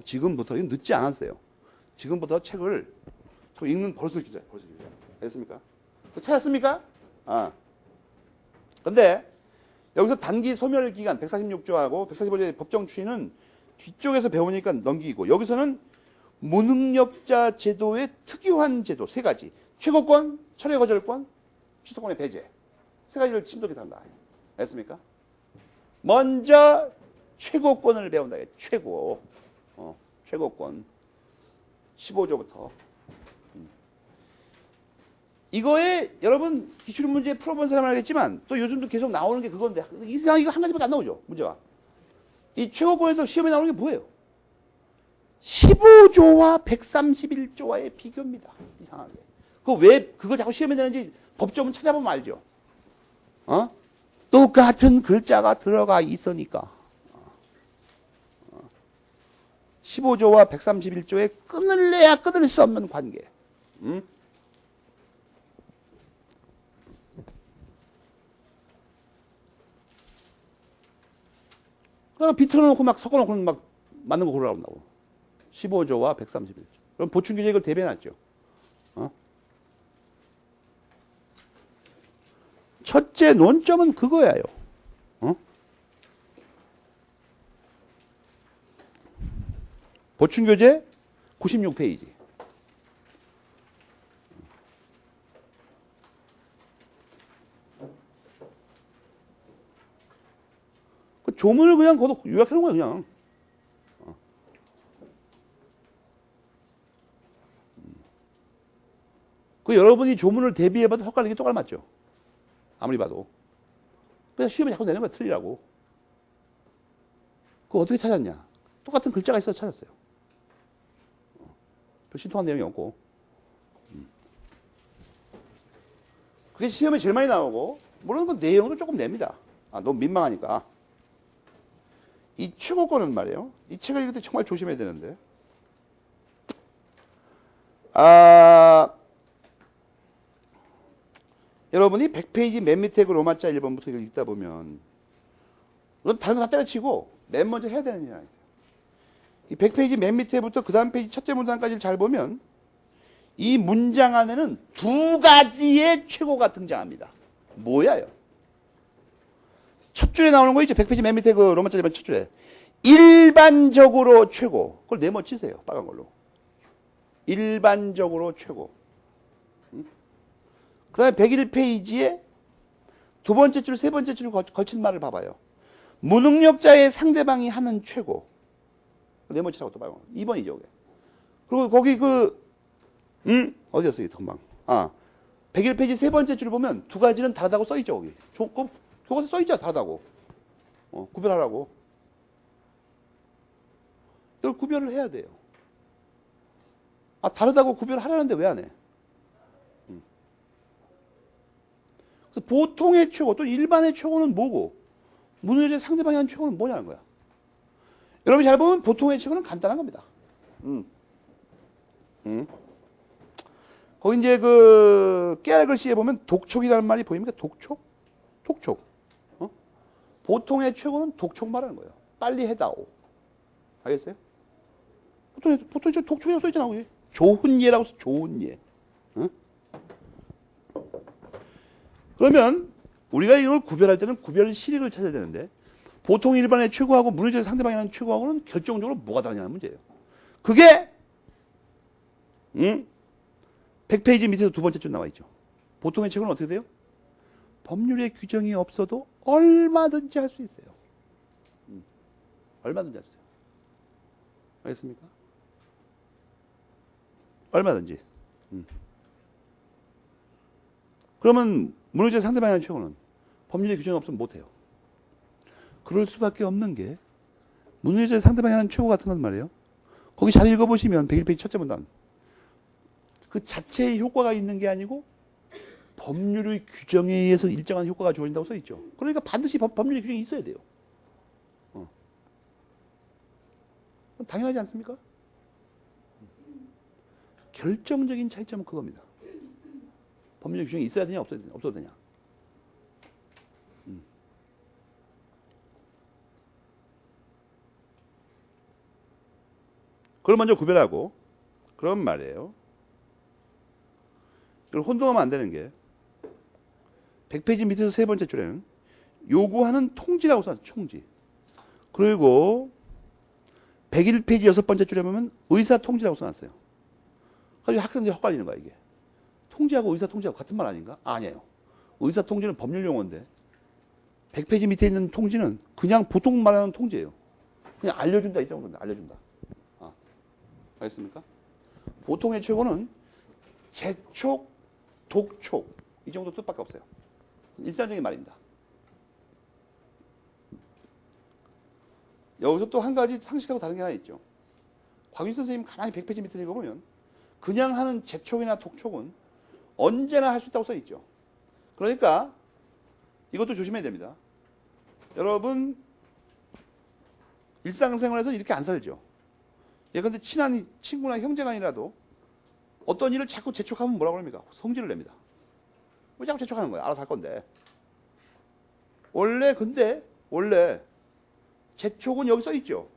지금부터 이건 늦지 않았어요. 지금부터 책을 읽는 버릇을 기자. 알겠습니까? 찾았습니까? 근데 여기서 단기 소멸 기간 146조하고 145조의 법정 추이는 뒤쪽에서 배우니까 넘기고 여기서는 무능력자 제도의 특유한 제도 세 가지. 최고권, 철회 거절권, 취소권의 배제. 세 가지를 심도하게 한다. 알겠습니까? 먼저 최고권을 배운다. 최고. 최고권. 15조부터. 이거에 여러분 기출 문제 풀어본 사람은 알겠지만 또 요즘도 계속 나오는 게 그건데 이상 이거 한 가지밖에 안 나오죠. 문제가. 이 최고권에서 시험에 나오는 게 뭐예요? 15조와 131조와의 비교입니다. 이상하게. 왜 그걸 자꾸 시험에 내는지 법조문 찾아보면 알죠. 똑같은 글자가 들어가 있으니까. 15조와 131조에 끊을래야 끊을 수 없는 관계. 그럼 비틀어놓고 막 섞어놓고 막 맞는 거 고르라고 한다고. 15조와 131조. 그럼 보충규제 이걸 대비해놨죠. 첫째 논점은 그거예요. 보충교재 96페이지. 그 조문을 그냥 거기다 요약해놓은 거야 그냥. 그 여러분이 조문을 대비해봐도 헛갈리는 게 똑같이 맞죠. 아무리 봐도. 그래서 시험에 자꾸 내는 거야 틀리라고. 그거 어떻게 찾았냐. 똑같은 글자가 있어서 찾았어요. 또 신통한 내용이 없고. 그게 시험에 제일 많이 나오고, 물론 그 내용도 조금 냅니다. 너무 민망하니까. 이 최고권은 말이에요. 이 책을 읽을 때 정말 조심해야 되는데. 여러분이 100페이지 맨 밑에 그 로마자 1번부터 이걸 읽다 보면, 다른 거 다 때려치고 맨 먼저 해야 되는 일이 하나 있어요. 이 100페이지 맨 밑에부터 그 다음 페이지 첫째 문장까지를 잘 보면 이 문장 안에는 두 가지의 최고가 등장합니다. 뭐야요? 첫 줄에 나오는 거 있죠? 100페이지 맨 밑에 그 로마자 1번 첫 줄에. 일반적으로 최고. 그걸 네모치세요. 빨간 걸로. 일반적으로 최고. 그 다음에 101페이지에 두 번째 줄, 세 번째 줄을 걸친 말을 봐봐요. 무능력자의 상대방이 하는 최고. 네모치라고 또 봐요. 2번이죠. 그리고 거기 어디였어요? 금방. 101페이지 세 번째 줄을 보면 두 가지는 다르다고 써있죠. 거기. 교과서에 써있죠. 다르다고. 구별하라고. 이걸 구별을 해야 돼요. 다르다고 구별하라는데 왜 안 해? 그래서 보통의 최고 또 일반의 최고는 뭐고 무능력자의 상대방이 하는 최고는 뭐냐는 거야. 여러분이 잘 보면 보통의 최고는 간단한 겁니다. 거기 이제 깨알 글씨에 보면 독촉이라는 말이 보입니까? 독촉? 보통의 최고는 독촉 말하는 거예요. 빨리 해다오. 알겠어요? 보통 독촉이라고 써있잖아. 거기. 좋은 예라고 써. 좋은 예. 그러면 우리가 이걸 구별할 때는 구별 실익을 찾아야 되는데 보통 일반의 최고하고 무능력자의 상대방이 하는 최고하고는 결정적으로 뭐가 다르냐는 문제예요. 그게 100페이지 밑에서 두 번째 줄 나와 있죠. 보통의 최고는 어떻게 돼요? 법률의 규정이 없어도 얼마든지 할 수 있어요. 얼마든지 할 수 있어요. 알겠습니까? 얼마든지. 그러면 무능력자의 상대방이 하는 최고는 법률의 규정이 없으면 못해요. 그럴 수밖에 없는 게 무능력자의 상대방이 하는 최고 같은 건 말이에요. 거기 잘 읽어보시면 101페이지 첫째 문단. 그 자체의 효과가 있는 게 아니고 법률의 규정에 의해서 일정한 효과가 주어진다고 써있죠. 그러니까 반드시 법률의 규정이 있어야 돼요. 당연하지 않습니까? 결정적인 차이점은 그겁니다. 법률 규정이 있어야 되냐 없어도 되냐. 그걸 먼저 구별하고 그런 말이에요. 그걸 혼동하면 안 되는 게 100페이지 밑에서 세 번째 줄에는 요구하는 통지라고 써놨어요. 통지. 그리고 101페이지 여섯 번째 줄에 보면 의사 통지라고 써놨어요. 그래서 학생들이 헷갈리는 거야 이게. 통지하고 의사 통지하고 같은 말 아닌가? 아니에요. 의사 통지는 법률 용어인데 100페이지 밑에 있는 통지는 그냥 보통 말하는 통지예요. 그냥 알려준다 이 정도인데 알려준다. 알겠습니까? 보통의 최고는 재촉, 독촉 이 정도 뜻밖에 없어요. 일상적인 말입니다. 여기서 또 한 가지 상식하고 다른 게 하나 있죠. 곽윤 선생님 가만히 100페이지 밑에 읽어보면 그냥 하는 재촉이나 독촉은 언제나 할 수 있다고 써있죠. 그러니까 이것도 조심해야 됩니다. 여러분 일상생활에서 이렇게 안 살죠. 예컨대 친한 친구나 형제간이라도 어떤 일을 자꾸 재촉하면 뭐라고 합니까? 성질을 냅니다. 왜 자꾸 재촉하는 거야? 알아서 할 건데. 원래 재촉은 여기 써 있죠.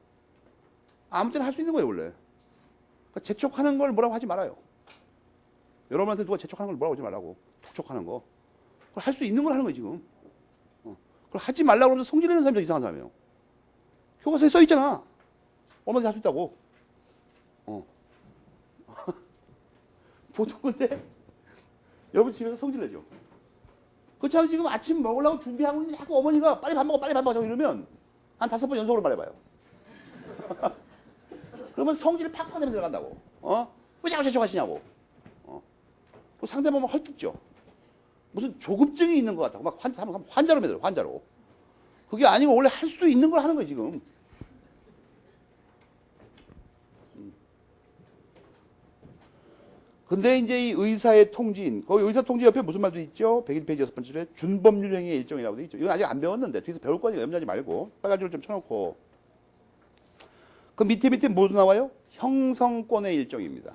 아무 때나 할 수 있는 거예요, 원래. 그러니까 재촉하는 걸 뭐라고 하지 말아요. 여러분한테 누가 재촉하는 걸 뭐라고 하지 말라고. 독촉하는 거. 그걸 할 수 있는 걸 하는 거예요, 지금. 그걸 하지 말라고 그러면서 성질 내는 사람이 더 이상한 사람이에요. 교과서에 써 있잖아. 얼마든지 할 수 있다고. 보통 근데 여러분 집에서 성질 내죠. 그렇죠. 지금 아침 먹으려고 준비하고 있는데 자꾸 어머니가 빨리 밥 먹어 이러면 한 5번 연속으로 말해봐요. 그러면 성질이 팍팍 내면서 들어간다고. 왜 자꾸 재촉하시냐고. 상대방 막 헐뜯죠. 무슨 조급증이 있는 것 같다고. 막 환자로 매들어, 환자로. 그게 아니고 원래 할 수 있는 걸 하는 거예요, 지금. 그 근데 이제 이 의사의 통지인, 거기 의사 통지 옆에 무슨 말도 있죠? 101페이지 6번째에 준법률 행위의 일종이라고 돼 있죠. 이건 아직 안 배웠는데 뒤에서 배울 거니까 염려하지 말고 빨간줄을 좀 쳐놓고. 그 밑에 뭐도 나와요? 형성권의 일종입니다.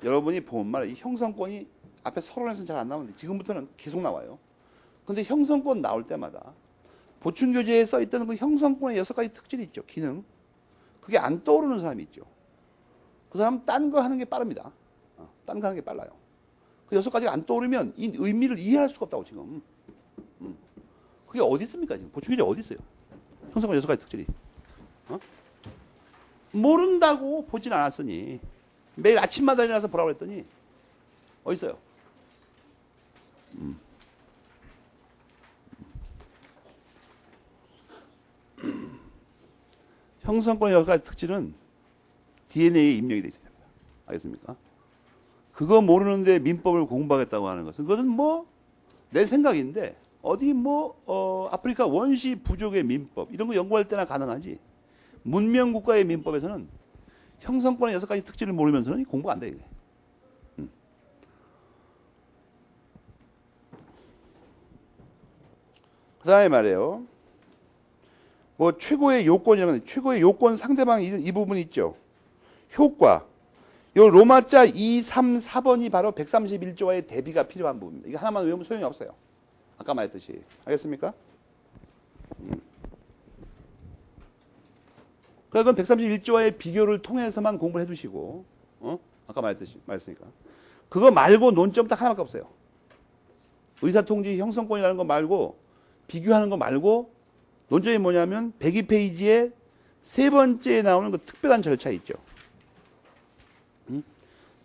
여러분이 본 말, 이 형성권이 앞에 서론에서는 잘 안 나오는데 지금부터는 계속 나와요. 근데 형성권 나올 때마다 보충교재에 써있던 그 형성권의 6가지 특질이 있죠. 기능. 그게 안 떠오르는 사람이 있죠. 그 사람은 딴 거 하는 게 빠릅니다. 딴 거 하는 게 빨라요. 그 6가지가 안 떠오르면 이 의미를 이해할 수가 없다고 지금. 그게 어디 있습니까 지금? 보충교재 어디 있어요? 형성권 6가지 특질이. 모른다고 보진 않았으니 매일 아침마다 일어나서 보라고 했더니 어디 있어요? 형성권의 6가지 특질은 DNA에 입력이 되어 있습니다. 알겠습니까? 그거 모르는데 민법을 공부하겠다고 하는 것은 그것은 뭐 내 생각인데 어디 뭐 아프리카 원시 부족의 민법 이런 거 연구할 때나 가능하지 문명 국가의 민법에서는 형성권의 6가지 특질을 모르면서는 공부가 안 돼. 이게. 그 다음에 말이에요. 뭐 최고의 요건이라는 최고의 요건 상대방 이 부분이 있죠. 효과. 요 로마자 2, 3, 4번이 바로 131조와의 대비가 필요한 부분입니다. 이거 하나만 외우면 소용이 없어요. 아까 말했듯이. 알겠습니까? 그건 131조와의 비교를 통해서만 공부를 해두시고, 아까 말했으니까. 그거 말고 논점 딱 하나밖에 없어요. 의사통지 형성권이라는 거 말고, 비교하는 거 말고, 논점이 뭐냐면, 102페이지에 세 번째에 나오는 그 특별한 절차 있죠.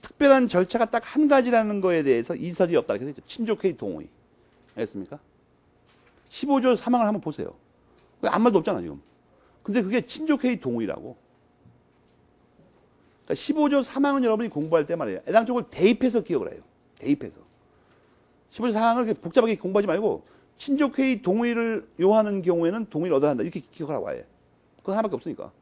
특별한 절차가 딱 한 가지라는 거에 대해서 이설이 없다. 이렇게 되죠. 친족회의 동의. 알겠습니까? 15조 3항을 한번 보세요. 아무 말도 없잖아, 지금. 근데 그게 친족회의 동의라고. 그러니까 15조 3항은 여러분이 공부할 때 말이에요. 애당적으로 대입해서 기억을 해요. 대입해서. 15조 4항을 그렇게 복잡하게 공부하지 말고 친족회의 동의를 요하는 경우에는 동의를 얻어야 한다. 이렇게 기억하라고 아예. 그거 하나밖에 없으니까.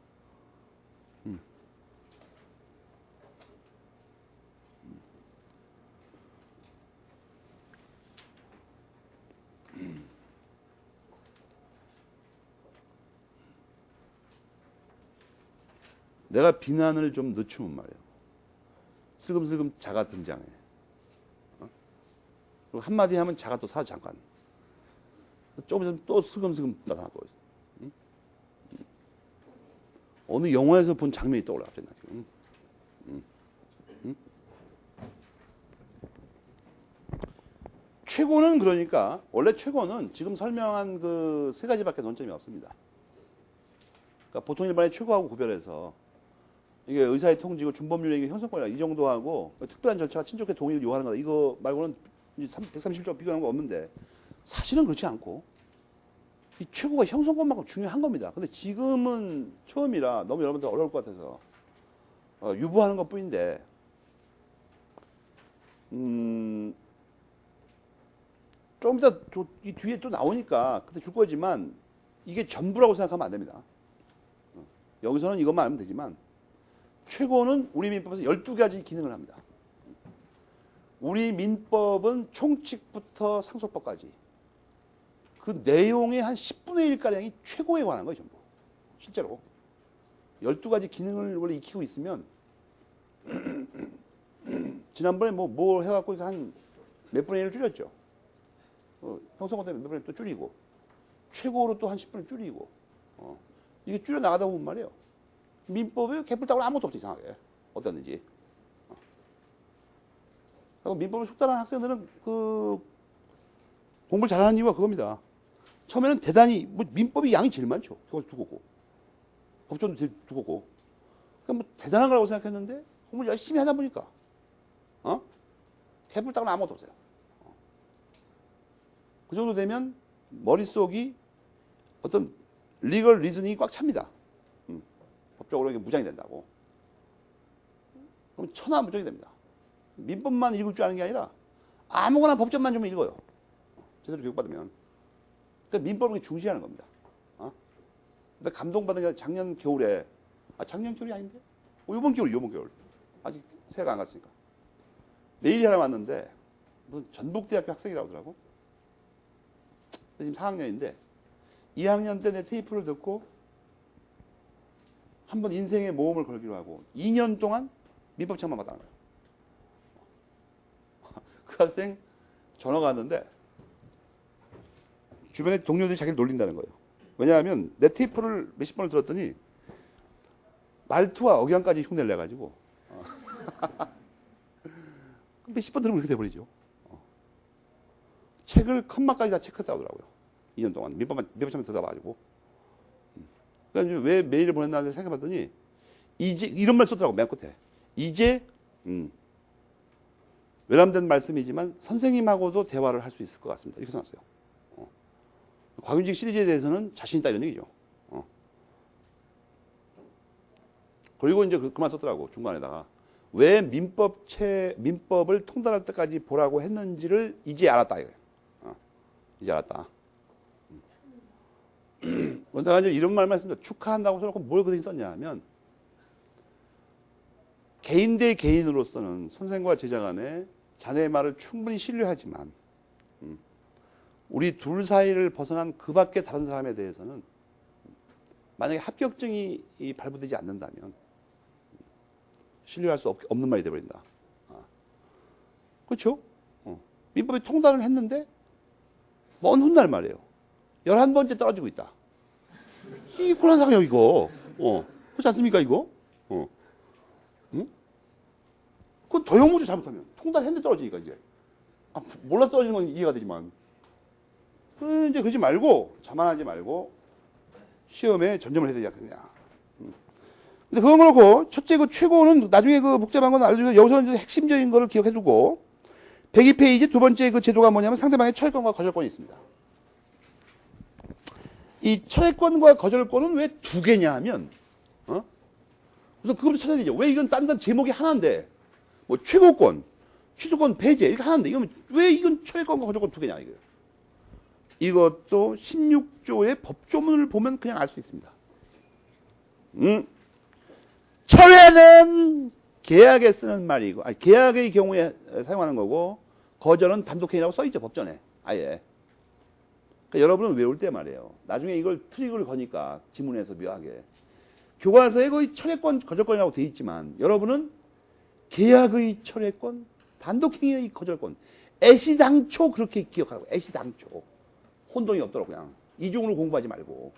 내가 비난을 좀 늦추면 말이에요. 슬금슬금 자가 등장해. 그리고 한마디 하면 자가 또 사 잠깐. 조금 있으면 또 슬금슬금 나타나고 있어. 어느 영화에서 본 장면이 떠올라 갑자기 나 지금. 최고는 그러니까 원래 최고는 지금 설명한 그 세 가지밖에 논점이 없습니다. 그러니까 보통 일반의 최고하고 구별해서 이게 의사의 통지고 준법률의 형성권이라 이 정도 하고 특별한 절차가 친족회 동의를 요하는 거다. 이거 말고는 130조 비교하는 거 없는데 사실은 그렇지 않고 이 최고가 형성권만큼 중요한 겁니다. 근데 지금은 처음이라 너무 여러분들 어려울 것 같아서 유보하는 것 뿐인데 조금 이따 이 뒤에 또 나오니까 그때 줄 거지만 이게 전부라고 생각하면 안 됩니다. 여기서는 이것만 알면 되지만 최고는 우리 민법에서 12가지 기능을 합니다. 우리 민법은 총칙부터 상소법까지 그 내용의 한 10분의 1가량이 최고에 관한 거예요, 전부. 실제로. 12가지 기능을 원래 익히고 있으면 지난번에 뭐 해갖고 한 몇 분의 1을 줄였죠. 형성권 때문에 몇 분의 1 또 줄이고 최고로 또 한 10분을 줄이고 이게 줄여 나가다 보면 말이에요. 민법에 개뿔따구로 아무것도 없어 이상하게 어땠는지. 그리고 민법을 숙달한 학생들은 그 공부를 잘하는 이유가 그겁니다. 처음에는 대단히 뭐 민법이 양이 제일 많죠. 그걸 두껍고 법조도 제일 두껍고 그러니까 뭐 대단한 거라고 생각했는데 공부를 열심히 하다 보니까 개뿔따구로 아무것도 없어요. 그 정도 되면 머릿속이 어떤 리걸 리즈닝이 꽉 찹니다. 법적으로 이게 무장이 된다고. 그럼 천하무적이 됩니다. 민법만 읽을 줄 아는 게 아니라 아무거나 법전만 좀 읽어요. 제대로 교육받으면. 그러니까 민법을 중시하는 겁니다. 근데 감동받은 게 작년 겨울에, 작년 겨울이 아닌데? 이번 겨울. 아직 새해가 안 갔으니까. 메일이 하나 왔는데, 무슨 전북대학교 학생이라고 하더라고. 지금 4학년인데, 2학년 때 내 테이프를 듣고, 한번 인생의 모험을 걸기로 하고, 2년 동안 민법책만 봤다는 거예요. 그 학생 전화가 왔는데, 주변에 동료들이 자기를 놀린다는 거예요. 왜냐하면 내 테이프를 몇십 번을 들었더니 말투와 억양까지 흉내를 내가지고 몇십 번 들으면 그렇게 돼버리죠. 책을 컷마까지 다 체크했다고 하더라고요. 2년 동안 민법책만 들어봐가지고. 그러니까 왜 메일을 보냈나 생각해봤더니 이제 이런 말 썼더라고. 맨 끝에 이제 외람된 말씀이지만 선생님하고도 대화를 할 수 있을 것 같습니다. 이렇게 써놨어요. 곽윤직 시리즈에 대해서는 자신 있다 이런 얘기죠. 그리고 이제 그만 썼더라고. 중간에다가 왜 민법을 통달할 때까지 보라고 했는지를 이제 알았다 이거예요. 이제 알았다. 내가 이제 이런 말만 했습니다. 축하한다고 써놓고 뭘 그렇게 썼냐 하면 개인 대 개인으로서는 선생과 제자 간에 자네의 말을 충분히 신뢰하지만 우리 둘 사이를 벗어난 그 밖에 다른 사람에 대해서는 만약에 합격증이 발부되지 않는다면 신뢰할 수 없는 말이 되어버린다. 그렇죠? 민법이 통달을 했는데 먼 훗날 말이에요. 11번째 떨어지고 있다. 이게 곤란상이에요 이거. 그렇지 않습니까 이거? 응? 그건 도형무주 잘못하면 통달했는데 떨어지니까 이제. 몰라서 떨어지는 건 이해가 되지만 이제 그러지 말고 자만하지 말고 시험에 전념을 해야 되지 않겠냐. 근데 그건 그렇고 첫째 그 최고는 나중에 그 복잡한 건 알려주고 여기서 이제 핵심적인 거를 기억해두고 102페이지 두 번째 그 제도가 뭐냐면 상대방의 철회권과 거절권이 있습니다. 이 철회권과 거절권은 왜 두 개냐 하면 우선 그것부터 찾아야 되죠. 왜 이건 딴 제목이 하나인데 뭐 최고권, 취소권 배제 이렇게 하나인데 이건 왜 이건 철회권과 거절권 두 개냐 이거예요. 이것도 16조의 법조문을 보면 그냥 알 수 있습니다. 철회는 계약에 쓰는 말이고, 계약의 경우에 사용하는 거고, 거절은 단독행위라고 써있죠, 법전에. 아예. 그러니까 여러분은 외울 때 말이에요. 나중에 이걸 트릭을 거니까, 지문에서 묘하게. 교과서에 거의 철회권, 거절권이라고 돼 있지만, 여러분은 계약의 철회권, 단독행위의 거절권, 애시당초 그렇게 기억하라고, 애시당초. 혼동이 없도록 그냥. 이중으로 공부하지 말고.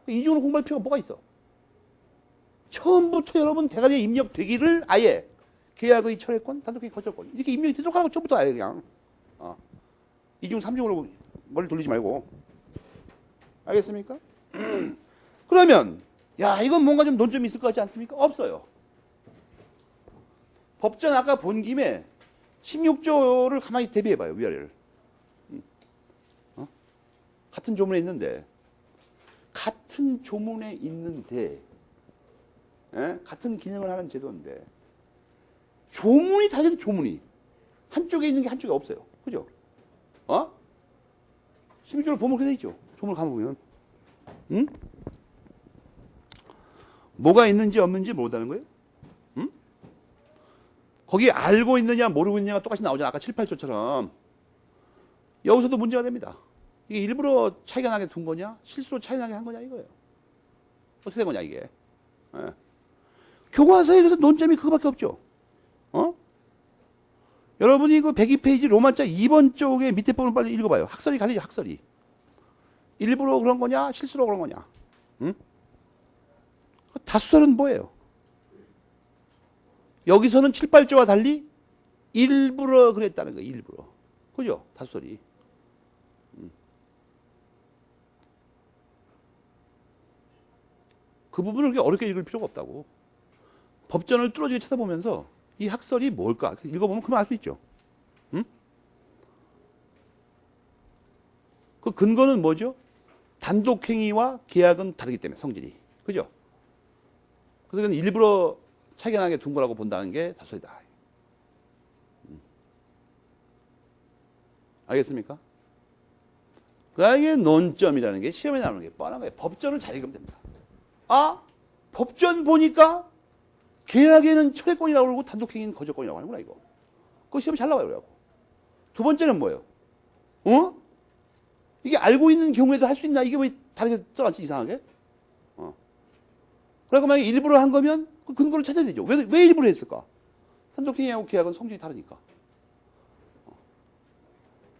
이중으로 공부할 필요가 뭐가 있어? 처음부터 여러분 대가리에 입력되기를 아예 계약의 철회권, 단독행위 거절권 이렇게 입력이 되도록 하라고 처음부터 아예 그냥 2중, 3중으로 머리 돌리지 말고 알겠습니까? 그러면 야 이건 뭔가 좀 논점이 있을 것 같지 않습니까? 없어요. 법전 아까 본 김에 16조를 가만히 대비해봐요. 위아래를. 같은 조문에 있는데 같은 기능을 하는 제도인데 조문이 다르게 조문이 한쪽에 있는 게 한쪽에 없어요. 그죠? 16조를 보면 그렇게 돼 있죠. 조문을 가보면 뭐가 있는지 없는지 모르다는 거예요. 거기 알고 있느냐 모르고 있느냐가 똑같이 나오잖아. 아까 7, 8조처럼 여기서도 문제가 됩니다. 이게 일부러 차이가 나게 둔 거냐 실수로 차이 나게 한 거냐 이거예요. 어떻게 된 거냐 이게. 교과서에 그래서 논점이 그거밖에 없죠. 여러분이 그 102페이지 로마자 2번 쪽에 밑에 부분을 빨리 읽어봐요. 학설이 갈리죠, 학설이. 일부러 그런 거냐, 실수로 그런 거냐. 다수설은 뭐예요? 여기서는 7, 8조와 달리 일부러 그랬다는 거예요, 일부러. 그죠? 다수설이. 그 부분을 그렇게 어렵게 읽을 필요가 없다고. 법전을 뚫어지게 쳐다보면서 이 학설이 뭘까? 읽어보면 그만 알 수 있죠. 그 근거는 뭐죠? 단독행위와 계약은 다르기 때문에 성질이. 그죠? 그래서 그건 일부러 차이가 나게 둔 거라고 본다는 게 다수이다. 알겠습니까? 그게 논점이라는 게 시험에 나오는 게 뻔한 거예요. 법전을 잘 읽으면 됩니다. 법전 보니까 계약에는 철회권이라고 그러고 단독행위는 거절권이라고 하는구나, 이거. 그거 시험에 잘 나와요, 그래갖고. 두 번째는 뭐예요? 이게 알고 있는 경우에도 할 수 있나? 이게 왜 다르게 써놨지, 이상하게? 그러니까 만약에 일부러 한 거면 그 근거를 찾아야 되죠. 왜 일부러 했을까? 단독행위하고 계약은 성질이 다르니까.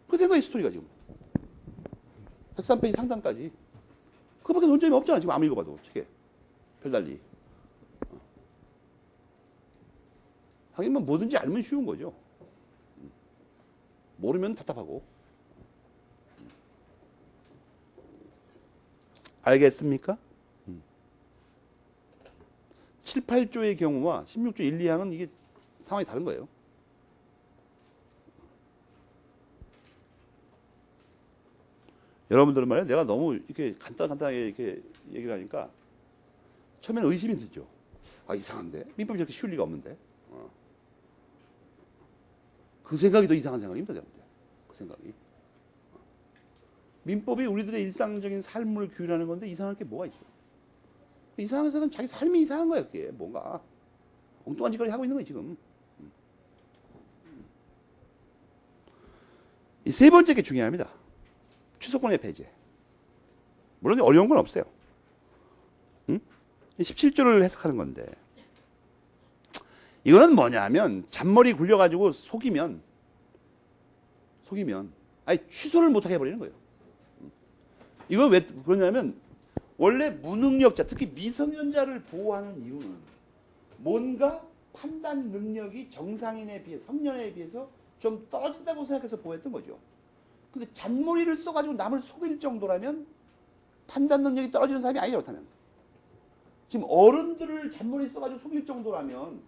그래서 된 거예요, 스토리가 지금. 103페이지 상단까지. 그거밖에 논점이 없잖아, 지금 아무 읽어봐도. 책에. 별달리. 하긴 뭐 뭐든지 알면 쉬운 거죠. 모르면 답답하고. 알겠습니까? 7, 8조의 경우와 16조 1, 2항은 이게 상황이 다른 거예요. 여러분들은 말이야, 내가 너무 이렇게 간단하게 이렇게 얘기를 하니까 처음에는 의심이 들죠. 아, 이상한데? 민법이 저렇게 쉬울 리가 없는데? 그 생각이 더 이상한 생각입니다, 여러분들. 그 생각이. 민법이 우리들의 일상적인 삶을 규율하는 건데 이상할 게 뭐가 있어? 이상한 생각은 자기 삶이 이상한 거야, 그게. 뭔가. 엉뚱한 짓거리 하고 있는 거야, 지금. 이 세 번째 게 중요합니다. 추석권의 배제. 물론 어려운 건 없어요. 17조를 해석하는 건데. 이거는 뭐냐면 잔머리 굴려가지고 속이면 아예 취소를 못하게 해버리는 거예요. 이건 왜 그러냐면 원래 무능력자, 특히 미성년자를 보호하는 이유는 뭔가 판단 능력이 정상인에 비해 성년에 비해서 좀 떨어진다고 생각해서 보호했던 거죠. 근데 잔머리를 써가지고 남을 속일 정도라면 판단 능력이 떨어지는 사람이 아니죠, 그렇다면. 지금 어른들을 잔머리 써가지고 속일 정도라면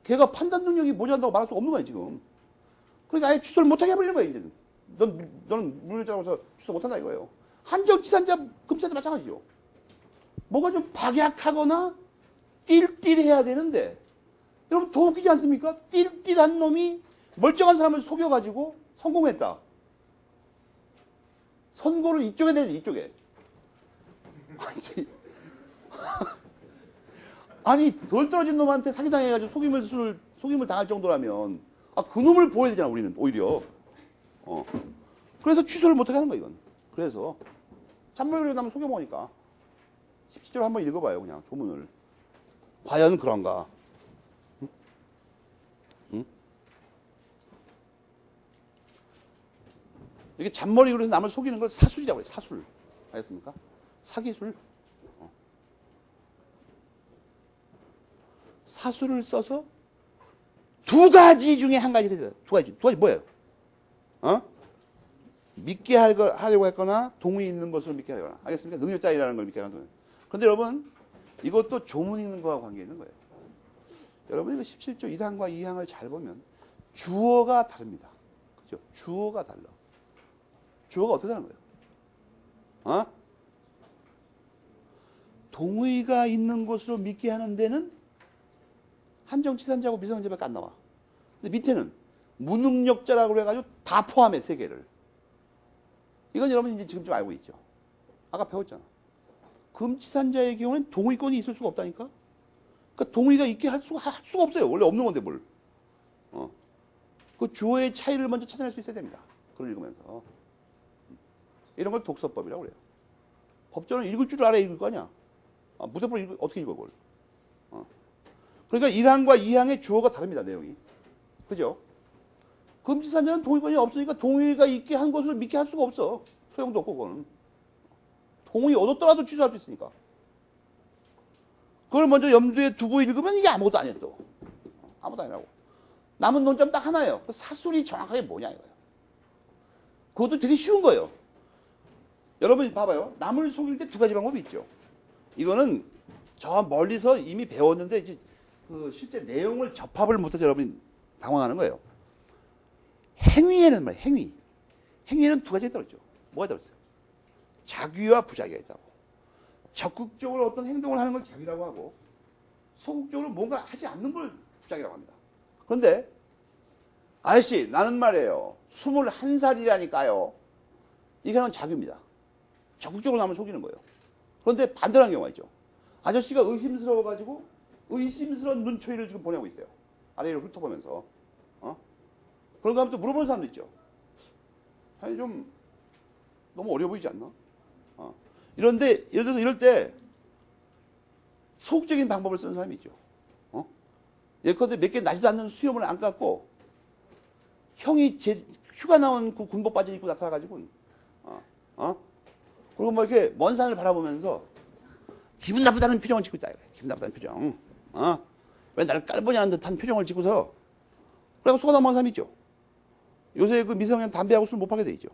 걔가 판단 능력이 모자란다고 말할 수 없는 거예요, 지금. 그러니까 아예 취소를 못하게 해버리는 거예요, 이제는. 너는 무능력자라고 해서 취소 못한다 이거예요. 한정치산자, 금지산자 마찬가지죠. 뭐가 좀 박약하거나 띨띨해야 되는데 여러분 더 웃기지 않습니까? 띨띨한 놈이 멀쩡한 사람을 속여가지고 성공했다. 선고를 이쪽에 내야지, 이쪽에. 아니 덜 떨어진 놈한테 사기당해가지고 속임을 당할 정도라면 그 놈을 보호해야 되잖아, 우리는 오히려. 그래서 취소를 못하게 하는 거야, 이건. 그래서 잔머리로 나면 속여먹으니까 17조를 한번 읽어봐요, 그냥 조문을. 과연 그런가? 응? 이게 잔머리로 해서 남을 속이는 걸 사술이라고 해요, 사술. 알겠습니까? 사기술. 사술을 써서 두 가지 중에 한 가지 되죠. 두 가지 뭐예요? 믿게 하려고 했거나 동의 있는 것으로 믿게 하려거나. 알겠습니까? 능력자이라는 걸 믿게 하는 거예요. 그런데 여러분 이것도 조문 읽는 거와 관계 있는 거예요. 여러분 이거 17조 1항과 2항을 잘 보면 주어가 다릅니다. 그죠? 주어가 달라. 주어가 어떻게 다른 거예요? 동의가 있는 것으로 믿게 하는 데는 한정치산자고 미성년자밖에 안 나와. 근데 밑에는 무능력자라고 해가지고 다 포함해, 세 개를. 이건 여러분 이제 지금 좀 알고 있죠. 아까 배웠잖아. 금치산자의 경우는 동의권이 있을 수가 없다니까. 그러니까 동의가 있게 할 수가 없어요. 원래 없는 건데 뭘. 그 주어의 차이를 먼저 찾아낼 수 있어야 됩니다. 그걸 읽으면서. 이런 걸 독서법이라고 그래요. 법전을 읽을 줄 알아야 읽을 거 아니야. 무대법을 어떻게 읽어, 그걸. 그러니까 1항과 2항의 주어가 다릅니다, 내용이. 그죠? 금지산자는 동의권이 없으니까 동의가 있게 한 것을 믿게 할 수가 없어. 소용도 없고, 그거는. 동의 얻었더라도 취소할 수 있으니까. 그걸 먼저 염두에 두고 읽으면 이게 아무것도 아니야, 또. 아무것도 아니라고. 남은 논점 딱 하나예요. 그 사술이 정확하게 뭐냐, 이거예요. 그것도 되게 쉬운 거예요. 여러분, 봐봐요. 남을 속일 때 두 가지 방법이 있죠. 이거는 저 멀리서 이미 배웠는데, 이제 그 실제 내용을 접합을 못해서 여러분이 당황하는 거예요. 행위에는 말이에요, 행위. 행위에는 두 가지가 들어있죠. 뭐가 들어있어요? 자귀와 부자귀가 있다고. 적극적으로 어떤 행동을 하는 걸 자귀라고 하고, 소극적으로 뭔가 하지 않는 걸 부자귀라고 합니다. 그런데, 아저씨, 나는 말이에요. 21살이라니까요. 이거는 자귀입니다. 적극적으로 남을 속이는 거예요. 그런데 반대라는 경우가 있죠. 아저씨가 의심스러워가지고 의심스러운 눈초리를 지금 보내고 있어요. 아래로 훑어보면서. 그런 거 하면 또 물어보는 사람도 있죠. 아니, 좀 너무 어려 보이지 않나? 이런데, 예를 들어서 이럴 때 소극적인 방법을 쓰는 사람이 있죠. 예컨대 몇 개 나지도 않는 수염을 안 깎고 형이 휴가 나온 그 군복 바지 입고 나타나가지고 그리고 뭐 이렇게 먼 산을 바라보면서 기분 나쁘다는 표정을 짓고 있다. 기분 나쁘다는 표정. 왜 나를 깔보냐는 듯한 표정을 짓고서 그래서 속아 넘어간 사람이 있죠. 요새 그 미성년 담배하고 술 못 팔게 돼 있죠.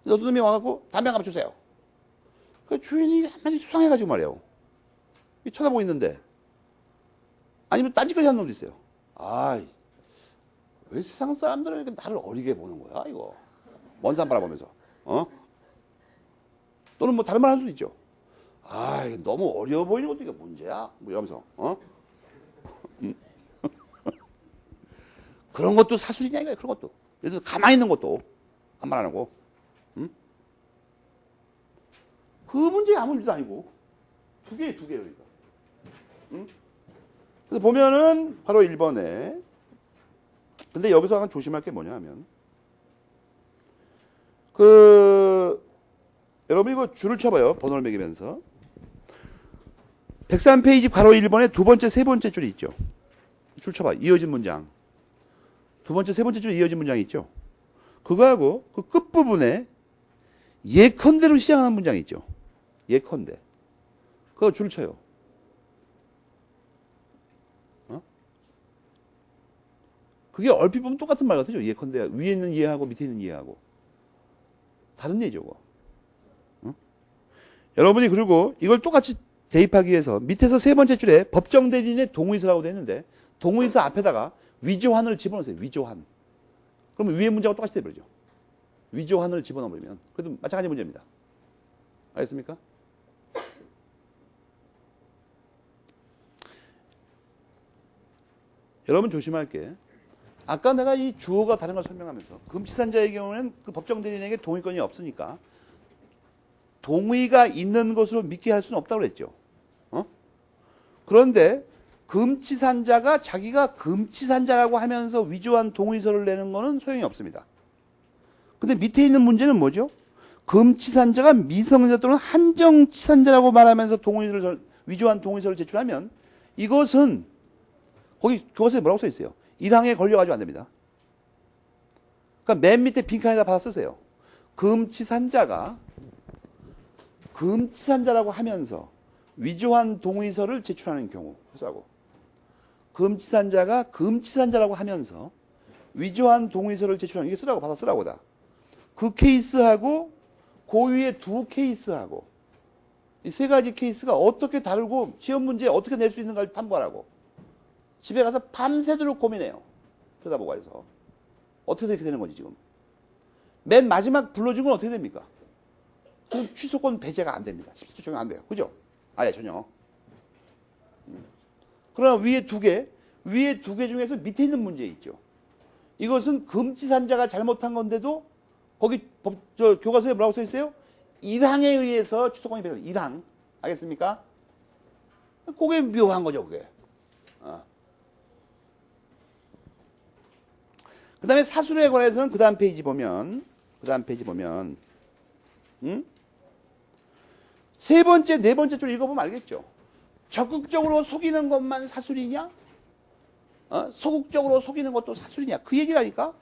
어떤 놈이 와갖고 담배 한 갑 주세요. 그 주인이 한마디 수상해가지고 말이에요. 쳐다보고 있는데 아니면 딴짓거리 하는 놈도 있어요. 왜 세상 사람들은 이렇게 나를 어리게 보는 거야, 이거. 먼 산 바라보면서. 또는 뭐 다른 말 할 수도 있죠. 이거 너무 어려워 보이는 것도 이게 문제야. 뭐 이러면서. 그런 것도 사술이냐, 이거야, 그런 것도. 예를 들어서 가만히 있는 것도. 한 말 안 하고. 그 문제 아무 문제도 아니고. 두 개예요, 그러니까. 그래서 보면은 바로 1번에 근데 여기서 약간 조심할 게 뭐냐 하면 여러분 이거 줄을 쳐봐요. 번호를 매기면서 103페이지 괄호 1번에 두 번째, 세 번째 줄이 있죠. 줄 쳐봐. 이어진 문장. 두 번째, 세 번째 줄에 이어진 문장이 있죠. 그거하고 그 끝부분에 예컨대로 시작하는 문장이 있죠. 예컨대. 그거 줄을 쳐요. 그게 얼핏 보면 똑같은 말 같죠. 예컨대 위에 있는 이해하고 밑에 있는 이해하고 다른 얘기죠. 여러분이 그리고 이걸 똑같이 대입하기 위해서 밑에서 세 번째 줄에 법정 대리인의 동의서라고 되어 있는데 동의서 앞에다가 위조한을 집어넣으세요. 위조한. 그러면 위에 문제가 똑같이 돼버리죠. 위조한을 집어넣어버리면 그래도 마찬가지 문제입니다. 알겠습니까? 여러분 조심할 게 아까 내가 이 주어가 다른 걸 설명하면서 금치산자의 경우는 그 법정 대리인에게 동의권이 없으니까 동의가 있는 것으로 믿게 할 수는 없다고 그랬죠. 그런데 금치산자가 자기가 금치산자라고 하면서 위조한 동의서를 내는 거는 소용이 없습니다. 근데 밑에 있는 문제는 뭐죠? 금치산자가 미성년자 또는 한정치산자라고 말하면서 위조한 동의서를 제출하면 이것은 거기 교과서에 뭐라고 써 있어요? 1항에 걸려가지고 안 됩니다. 그러니까 맨 밑에 빈칸에다 받아 쓰세요. 금치산자가 금치산자라고 하면서 위조한 동의서를 제출하는 경우 쓰라고. 금치산자가 금치산자라고 하면서 위조한 동의서를 제출하는 이게 쓰라고 받아 쓰라고다. 그 케이스하고 고유의 두 케이스하고 이 세 가지 케이스가 어떻게 다르고 시험 문제에 어떻게 낼 수 있는가를 탐구하라고. 집에 가서 밤새도록 고민해요. 쳐다보고 해서. 어떻게 이렇게 되는 건지 지금. 맨 마지막 불러준 건 어떻게 됩니까? 그럼 취소권 배제가 안 됩니다. 10초 적용 안 돼요. 그죠? 아예 전혀. 그러나 위에 두 개 중에서 밑에 있는 문제 있죠. 이것은 금치산자가 잘못한 건데도 거기 교과서에 뭐라고 써 있어요? 1항에 의해서 취소권이 배제. 1항. 알겠습니까? 그게 묘한 거죠, 그게. 그 다음에 사술에 관해서는 그 다음 페이지 보면, 세 번째, 네 번째 줄 읽어보면 알겠죠. 적극적으로 속이는 것만 사술이냐? 소극적으로 속이는 것도 사술이냐? 그 얘기라니까?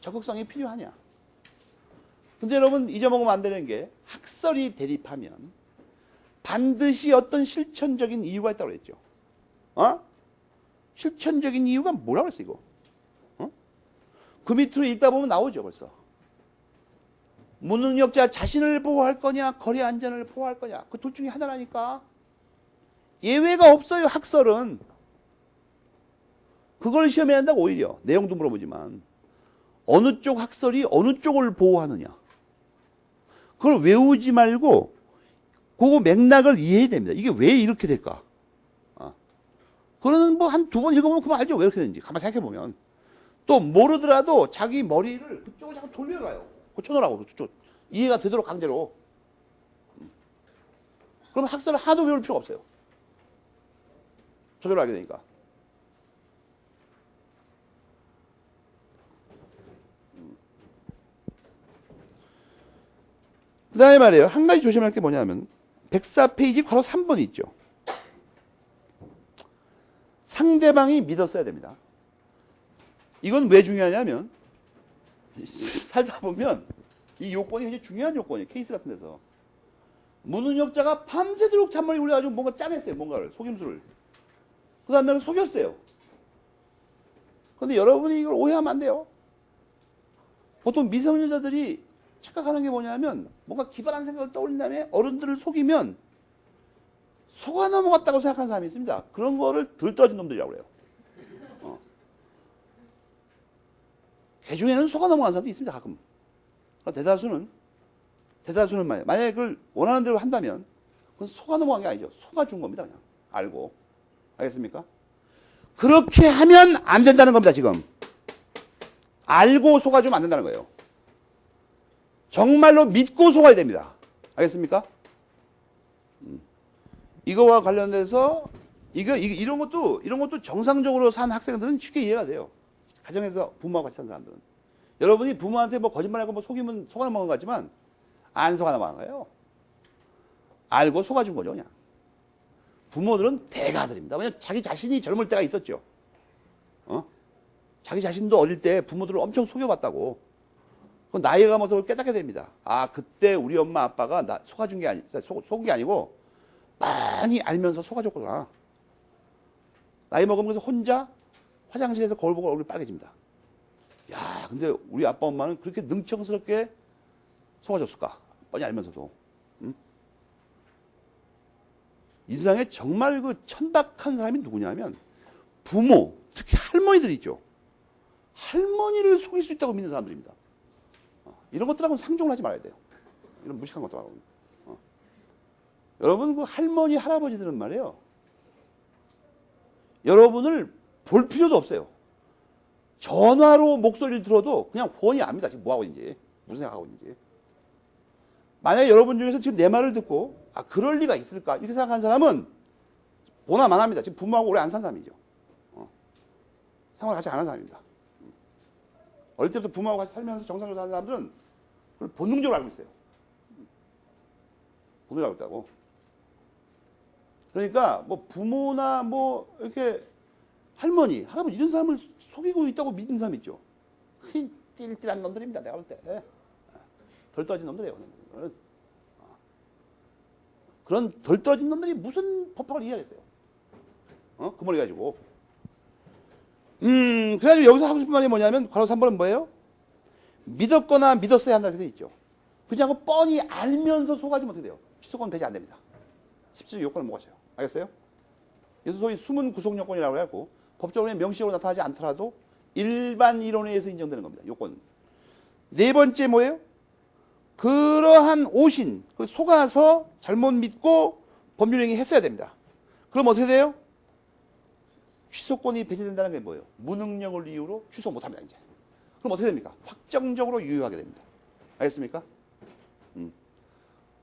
적극성이 필요하냐? 근데 여러분 잊어먹으면 안 되는 게 학설이 대립하면 반드시 어떤 실천적인 이유가 있다고 그랬죠. 실천적인 이유가 뭐라고 그랬어, 이거? 그 밑으로 읽다 보면 나오죠, 벌써. 무능력자 자신을 보호할 거냐, 거래 안전을 보호할 거냐. 그 둘 중에 하나라니까. 예외가 없어요, 학설은. 그걸 시험에 한다고 오히려. 내용도 물어보지만. 어느 쪽 학설이 어느 쪽을 보호하느냐. 그걸 외우지 말고, 그거 맥락을 이해해야 됩니다. 이게 왜 이렇게 될까? 그거는 뭐 한 두 번 읽어보면 그만 알죠. 왜 이렇게 되는지. 가만 생각해보면. 또 모르더라도 자기 머리를 그쪽으로 자꾸 돌려가요. 고쳐놓으라고. 그쪽. 이해가 되도록 강제로. 그럼 학설을 하도 외울 필요가 없어요. 저절로 알게 되니까. 그 다음에 말이에요. 한 가지 조심할 게 뭐냐면 104페이지 괄호 3번이 있죠. 상대방이 믿었어야 됩니다. 이건 왜 중요하냐면 살다 보면 이 요건이 굉장히 중요한 요건이에요. 케이스 같은 데서. 무능력자가 밤새도록 잔머리 굴려가지고 뭔가 짜냈어요. 뭔가를. 속임수를. 그 다음날 속였어요. 그런데 여러분이 이걸 오해하면 안 돼요. 보통 미성년자들이 착각하는 게 뭐냐면 뭔가 기발한 생각을 떠올린 다음에 어른들을 속이면 속아 넘어갔다고 생각하는 사람이 있습니다. 그런 거를 들떠진 놈들이라고 그래요. 개 중에는 속아 넘어간 사람도 있습니다. 가끔. 대다수는 만약에 그걸 원하는 대로 한다면 그건 속아 넘어간 게 아니죠. 속아준 겁니다. 그냥 알고. 알겠습니까? 그렇게 하면 안 된다는 겁니다. 지금. 알고 속아주면 안 된다는 거예요. 정말로 믿고 속아야 됩니다. 알겠습니까? 이거와 관련돼서 이런 것도 정상적으로 산 학생들은 쉽게 이해가 돼요. 가정에서 부모하고 같이 산 사람들은. 여러분이 부모한테 뭐 거짓말하고 뭐 속이면 속아 넘어간 것 같지만 안 속아 넘어간 거예요. 알고 속아준 거죠, 그냥. 부모들은 대가들입니다. 왜냐면 자기 자신이 젊을 때가 있었죠. 자기 자신도 어릴 때 부모들을 엄청 속여봤다고. 그건 나이가 먹어서 깨닫게 됩니다. 아, 그때 우리 엄마 아빠가 나 속아준 게 속은 게 아니고 많이 알면서 속아줬구나. 나이 먹으면서 혼자 화장실에서 거울 보고 얼굴이 빨개집니다. 야, 근데 우리 아빠 엄마는 그렇게 능청스럽게 속아줬을까? 뻔히 알면서도. 응? 이 세상에 정말 그 천박한 사람이 누구냐면 부모, 특히 할머니들이 있죠. 할머니를 속일 수 있다고 믿는 사람들입니다. 이런 것들하고는 상종을 하지 말아야 돼요. 이런 무식한 것들하고는. 여러분, 그 할머니, 할아버지들은 말이에요. 여러분을 볼 필요도 없어요. 전화로 목소리를 들어도 그냥 훤히 압니다. 지금 뭐 하고 있는지, 무슨 생각하고 있는지. 만약에 여러분 중에서 지금 내 말을 듣고, 아, 그럴 리가 있을까? 이렇게 생각하는 사람은 보나만 합니다. 지금 부모하고 오래 안 산 사람이죠. 생활 같이 안 한 사람입니다. 어릴 때부터 부모하고 같이 살면서 정상적으로 사는 사람들은 그걸 본능적으로 알고 있어요. 본능적으로 알고 있다고. 그러니까 뭐 부모나 뭐 이렇게 할머니, 할아버지 이런 사람을 속이고 있다고 믿는 사람 있죠. 큰 띨띨한 놈들입니다. 내가 볼 때. 덜 떠진 놈들이에요. 그런 덜 떠진 놈들이 무슨 법학을 이해하겠어요. 그 머리 가지고. 그래가지고 여기서 하고 싶은 말이 뭐냐면 바로 3번은 뭐예요? 믿었거나 믿었어야 한다고 되어 있죠. 그렇지 않고 뻔히 알면서 속아주면 어떻게 돼요? 취소권 배제 안 됩니다. 17조 요건을 못 갖춰요. 알겠어요? 그래서 소위 숨은 구속 요건이라고 해갖고 법적으로 명시적으로 나타나지 않더라도 일반 이론에 의해서 인정되는 겁니다. 요건. 네 번째 뭐예요? 그러한 오신, 그 속아서 잘못 믿고 법률행위 했어야 됩니다. 그럼 어떻게 돼요? 취소권이 배제된다는 게 뭐예요? 무능력을 이유로 취소 못합니다. 이제. 그럼 어떻게 됩니까? 확정적으로 유효하게 됩니다. 알겠습니까?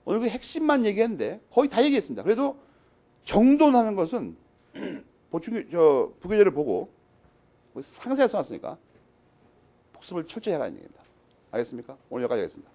오늘 그 핵심만 얘기했는데 거의 다 얘기했습니다. 그래도 정돈하는 것은 부교재를 보고 상세히 써놨으니까 복습을 철저히 하라는 얘기입니다. 알겠습니까? 오늘 여기까지 하겠습니다.